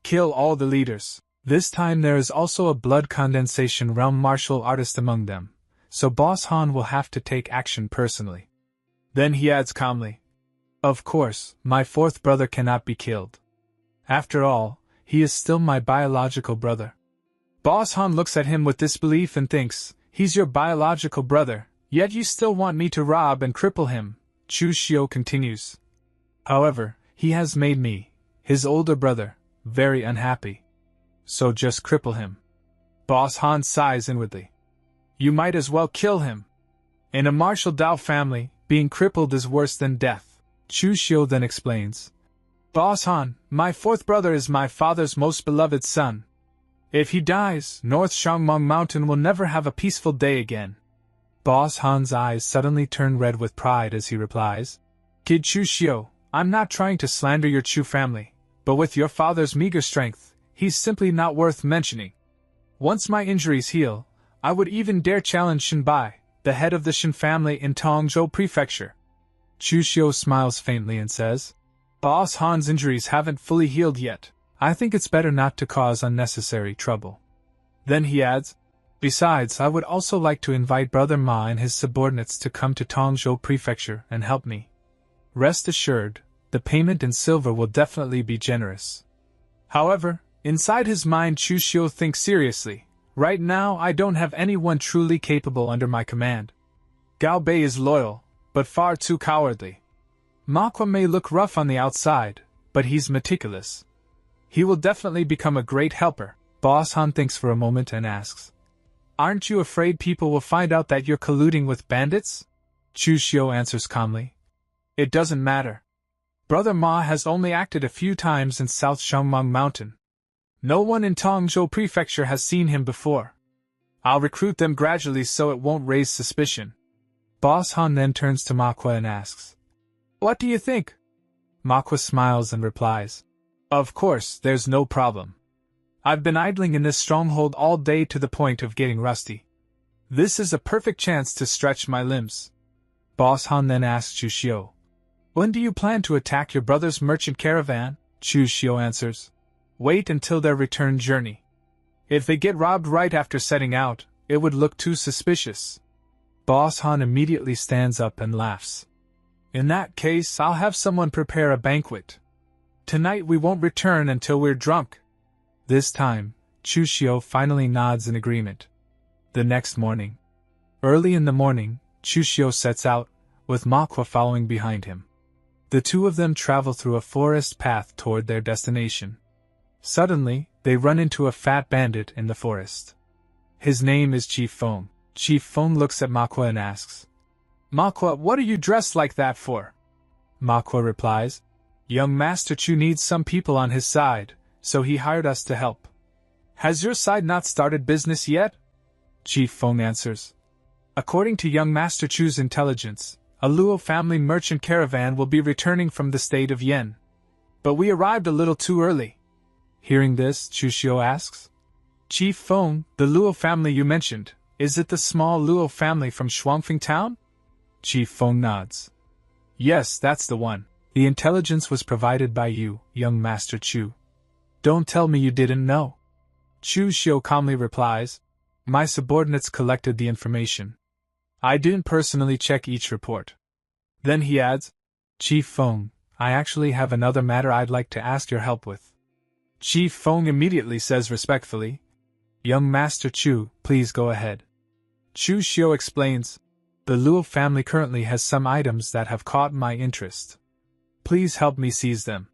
Kill all the leaders. This time there is also a blood condensation realm martial artist among them, so Boss Han will have to take action personally. Then he adds calmly, Of course, my fourth brother cannot be killed. After all, he is still my biological brother. Boss Han looks at him with disbelief and thinks, He's your biological brother, yet you still want me to rob and cripple him. Chu Xiu continues. However, he has made me, his older brother, very unhappy. So just cripple him. Boss Han sighs inwardly. You might as well kill him. In a martial Dao family, being crippled is worse than death. Chu Xiu then explains. Boss Han, my fourth brother is my father's most beloved son. If he dies, North Shangmeng Mountain will never have a peaceful day again. Boss Han's eyes suddenly turn red with pride as he replies, Kid Chu Xiu, I'm not trying to slander your Chu family, but with your father's meager strength, he's simply not worth mentioning. Once my injuries heal, I would even dare challenge Shen Bai, the head of the Shen family in Tongzhou Prefecture. Chu Xiu smiles faintly and says, Boss Han's injuries haven't fully healed yet. I think it's better not to cause unnecessary trouble. Then he adds, Besides, I would also like to invite Brother Ma and his subordinates to come to Tongzhou Prefecture and help me. Rest assured, the payment in silver will definitely be generous. However, inside his mind Chu Xiu thinks seriously, right now I don't have anyone truly capable under my command. Gao Bei is loyal, but far too cowardly. Manhwa may look rough on the outside, but he's meticulous. He will definitely become a great helper. Boss Han thinks for a moment and asks, Aren't you afraid people will find out that you're colluding with bandits? Chu Xiu answers calmly, It doesn't matter. Brother Ma has only acted a few times in South Shangmeng Mountain. No one in Tongzhou Prefecture has seen him before. I'll recruit them gradually so it won't raise suspicion. Boss Han then turns to Manhwa and asks, What do you think? Manhwa smiles and replies, Of course, there's no problem. I've been idling in this stronghold all day to the point of getting rusty. This is a perfect chance to stretch my limbs. Boss Han then asks Chu Xiu, When do you plan to attack your brother's merchant caravan? Chu Xiu answers, Wait until their return journey. If they get robbed right after setting out, it would look too suspicious. Boss Han immediately stands up and laughs. In that case, I'll have someone prepare a banquet. Tonight we won't return until we're drunk. This time, Chu Xiu finally nods in agreement. The next morning. Early in the morning, Chu Xiu sets out, with Manhwa following behind him. The two of them travel through a forest path toward their destination. Suddenly, they run into a fat bandit in the forest. His name is Chief Feng. Chief Feng looks at Manhwa and asks, Manhwa, what are you dressed like that for? Manhwa replies, Young Master Chu needs some people on his side, so he hired us to help. Has your side not started business yet? Chief Feng answers, According to young Master Chu's intelligence, a Luo family merchant caravan will be returning from the state of Yen. But we arrived a little too early. Hearing this, Chu Xiu asks, Chief Feng, the Luo family you mentioned, is it the small Luo family from Shuangfeng town? Chief Feng nods. Yes, that's the one. The intelligence was provided by you, young Master Chu. Don't tell me you didn't know. Chu Xiu calmly replies, My subordinates collected the information. I didn't personally check each report. Then he adds, Chief Feng, I actually have another matter I'd like to ask your help with. Chief Feng immediately says respectfully, Young Master Chu, please go ahead. Chu Xiu explains, the Luo family currently has some items that have caught my interest. Please help me seize them.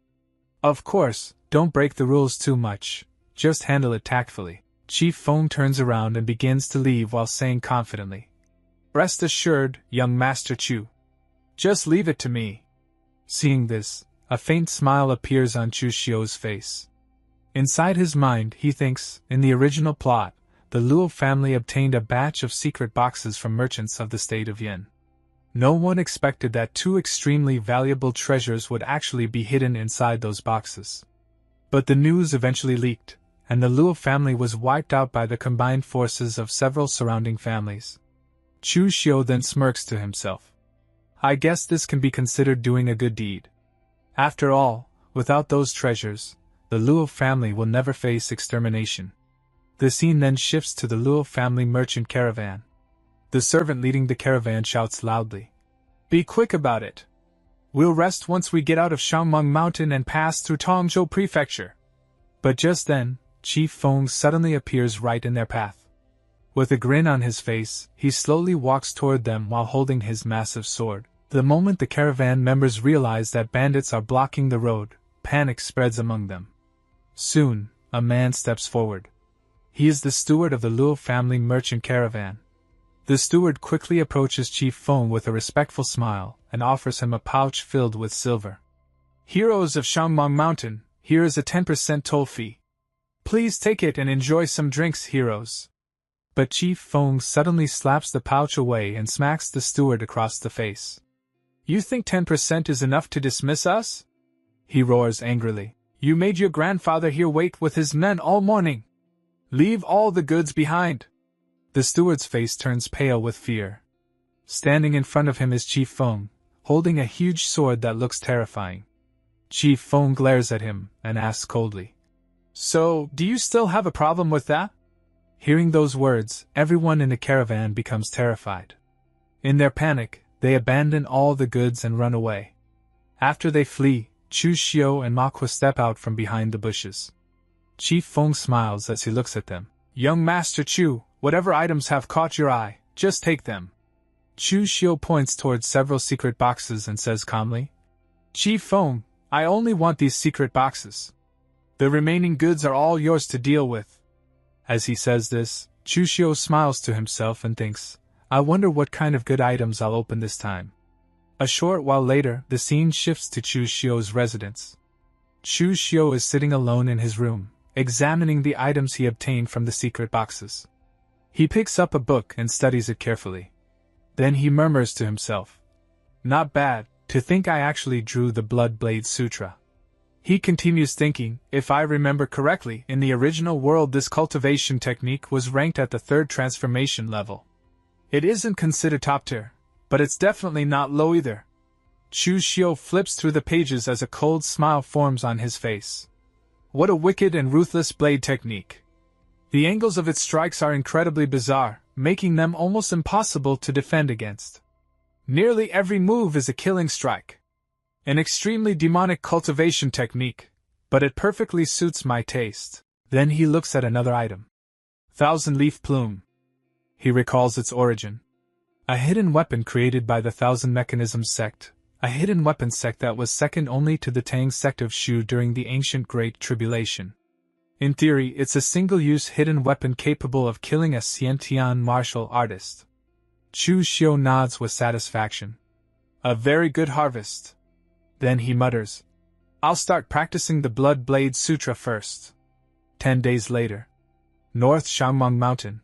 Of course, don't break the rules too much, just handle it tactfully. Chief Feng turns around and begins to leave while saying confidently, Rest assured, young Master Chu. Just leave it to me. Seeing this, a faint smile appears on Chu Xiu's face. Inside his mind, he thinks, in the original plot, the Luo family obtained a batch of secret boxes from merchants of the state of Yin. No one expected that two extremely valuable treasures would actually be hidden inside those boxes. But the news eventually leaked, and the Luo family was wiped out by the combined forces of several surrounding families. Chu Xiu then smirks to himself. I guess this can be considered doing a good deed. After all, without those treasures, the Luo family will never face extermination. The scene then shifts to the Luo family merchant caravan. The servant leading the caravan shouts loudly, Be quick about it. We'll rest once we get out of Shangmeng Mountain and pass through Tongzhou Prefecture. But just then, Chief Feng suddenly appears right in their path. With a grin on his face, he slowly walks toward them while holding his massive sword. The moment the caravan members realize that bandits are blocking the road, panic spreads among them. Soon, a man steps forward. He is the steward of the Luo family merchant caravan. The steward quickly approaches Chief Feng with a respectful smile and offers him a pouch filled with silver. Heroes of Shangmeng Mountain, here is a 10% toll fee. Please take it and enjoy some drinks, heroes. But Chief Feng suddenly slaps the pouch away and smacks the steward across the face. You think 10% is enough to dismiss us? He roars angrily. You made your grandfather here wait with his men all morning. Leave all the goods behind. The steward's face turns pale with fear. Standing in front of him is Chief Feng, holding a huge sword that looks terrifying. Chief Feng glares at him and asks coldly, So, do you still have a problem with that? Hearing those words, everyone in the caravan becomes terrified. In their panic, they abandon all the goods and run away. After they flee, Chu Xiu and Manhwa step out from behind the bushes. Chief Feng smiles as he looks at them. Young Master Chu, whatever items have caught your eye, just take them. Chu Xiu points towards several secret boxes and says calmly, Chief Feng, I only want these secret boxes. The remaining goods are all yours to deal with. As he says this, Chu Xiu smiles to himself and thinks, I wonder what kind of good items I'll open this time. A short while later, the scene shifts to Chu Xiu's residence. Chu Xiu is sitting alone in his room, examining the items he obtained from the secret boxes. He picks up a book and studies it carefully. Then he murmurs to himself, Not bad, to think I actually drew the Blood Blade Sutra. He continues thinking, if I remember correctly, in the original world this cultivation technique was ranked at the 3rd transformation level. It isn't considered top tier, but it's definitely not low either. Chu Xiu flips through the pages as a cold smile forms on his face. What a wicked and ruthless blade technique. The angles of its strikes are incredibly bizarre, making them almost impossible to defend against. Nearly every move is a killing strike. An extremely demonic cultivation technique, but it perfectly suits my taste. Then he looks at another item. 1,000-leaf plume. He recalls its origin. A hidden weapon created by the 1,000 Mechanisms sect, a hidden weapon sect that was second only to the Tang sect of Shu during the ancient Great Tribulation. In theory, it's a single-use hidden weapon capable of killing a Xiantian martial artist. Chu Xiu nods with satisfaction. A very good harvest. Then he mutters, I'll start practicing the Blood Blade Sutra first. 10 days later. North Shangmeng Mountain.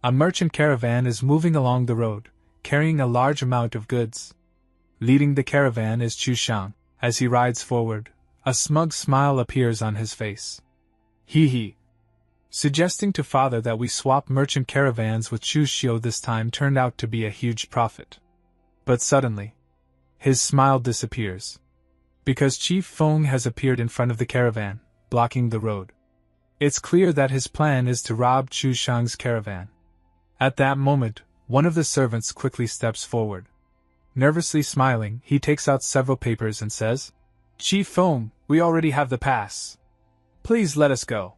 A merchant caravan is moving along the road, carrying a large amount of goods. Leading the caravan is Chu Xiang. As he rides forward, a smug smile appears on his face. Hee. Suggesting to father that we swap merchant caravans with Chu Xiu this time turned out to be a huge profit. But suddenly, his smile disappears. Because Chief Feng has appeared in front of the caravan, blocking the road. It's clear that his plan is to rob Chu Xiang's caravan. At that moment, one of the servants quickly steps forward. Nervously smiling, he takes out several papers and says, Chief Feng, we already have the pass. Please let us go.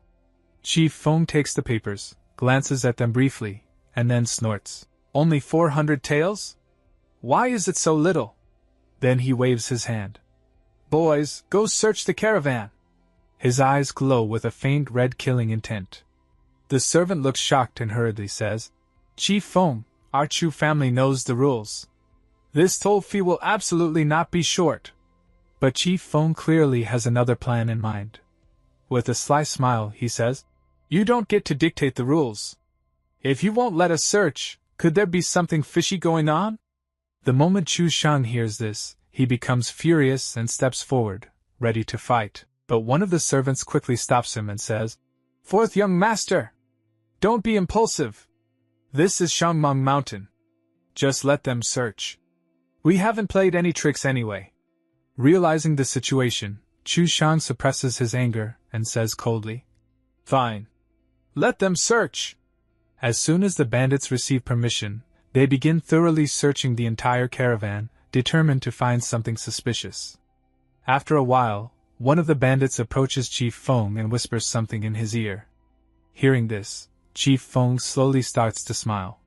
Chief Feng takes the papers, glances at them briefly, and then snorts. Only 400 taels? Why is it so little? Then he waves his hand. Boys, go search the caravan. His eyes glow with a faint red killing intent. The servant looks shocked and hurriedly says, Chief Feng, our Chu family knows the rules. This toll fee will absolutely not be short. But Chief Feng clearly has another plan in mind. With a sly smile, he says, You don't get to dictate the rules. If you won't let us search, could there be something fishy going on? The moment Chu Xiu hears this, he becomes furious and steps forward, ready to fight, but one of the servants quickly stops him and says, Fourth young master! Don't be impulsive. This is Shangmeng Mountain. Just let them search. We haven't played any tricks anyway. Realizing the situation, Chu Xiu suppresses his anger and says coldly, Fine. Let them search. As soon as the bandits receive permission, they begin thoroughly searching the entire caravan, determined to find something suspicious. After a while, one of the bandits approaches Chief Feng and whispers something in his ear. Hearing this, Chief Feng slowly starts to smile.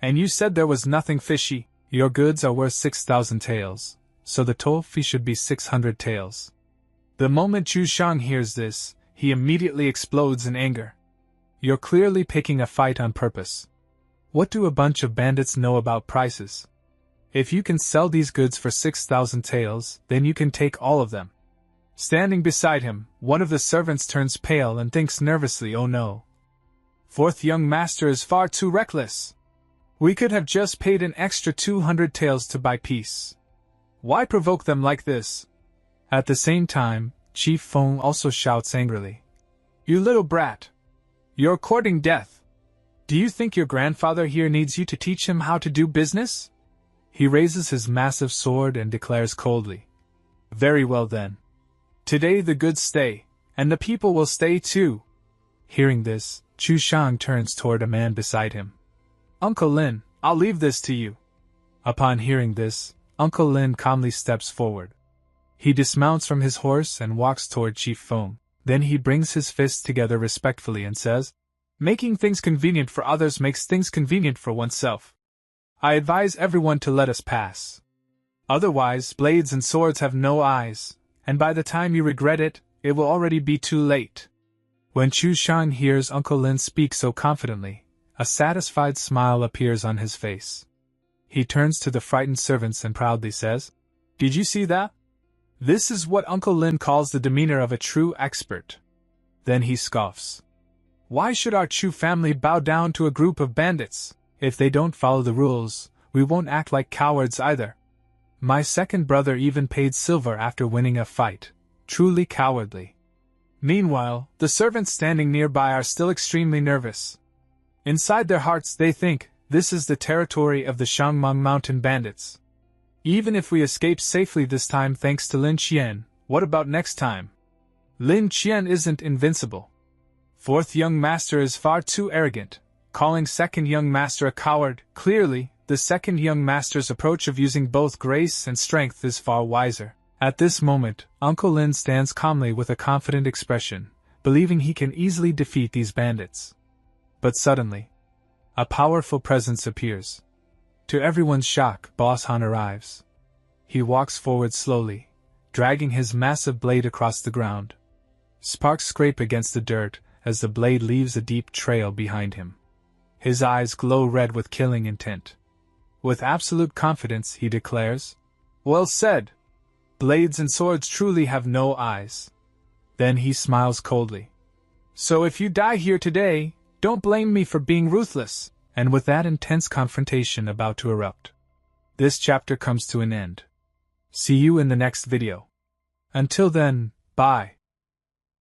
And you said there was nothing fishy. Your goods are worth 6,000 taels, so the toll fee should be 600 taels. The moment Chu Xiu hears this, he immediately explodes in anger. You're clearly picking a fight on purpose. What do a bunch of bandits know about prices? If you can sell these goods for 6,000 taels, then you can take all of them. Standing beside him, one of the servants turns pale and thinks nervously, oh no. Fourth young master is far too reckless. We could have just paid an extra 200 taels to buy peace. Why provoke them like this? At the same time, Chief Feng also shouts angrily. You little brat! You're courting death. Do you think your grandfather here needs you to teach him how to do business? He raises his massive sword and declares coldly. Very well then. Today the goods stay, and the people will stay too. Hearing this, Chu Xiu turns toward a man beside him. Uncle Lin, I'll leave this to you. Upon hearing this, Uncle Lin calmly steps forward. He dismounts from his horse and walks toward Chief Feng. Then he brings his fists together respectfully and says, Making things convenient for others makes things convenient for oneself. I advise everyone to let us pass. Otherwise, blades and swords have no eyes, and by the time you regret it, it will already be too late. When Chu Xiu hears Uncle Lin speak so confidently, a satisfied smile appears on his face. He turns to the frightened servants and proudly says, Did you see that? This is what Uncle Lin calls the demeanor of a true expert. Then he scoffs. Why should our Chu family bow down to a group of bandits? If they don't follow the rules, we won't act like cowards either. My second brother even paid silver after winning a fight. Truly cowardly. Meanwhile, the servants standing nearby are still extremely nervous. Inside their hearts they think, this is the territory of the Shangmeng Mountain bandits. Even if we escape safely this time thanks to Lin Qian, what about next time? Lin Qian isn't invincible. Fourth young master is far too arrogant, calling second young master a coward. Clearly, the second young master's approach of using both grace and strength is far wiser. At this moment, Uncle Lin stands calmly with a confident expression, believing he can easily defeat these bandits. But suddenly, a powerful presence appears. To everyone's shock, Boss Han arrives. He walks forward slowly, dragging his massive blade across the ground. Sparks scrape against the dirt as the blade leaves a deep trail behind him. His eyes glow red with killing intent. With absolute confidence, he declares, Well said! Blades and swords truly have no eyes. Then he smiles coldly. So if you die here today, don't blame me for being ruthless. And with that intense confrontation about to erupt, this chapter comes to an end. See you in the next video. Until then, bye.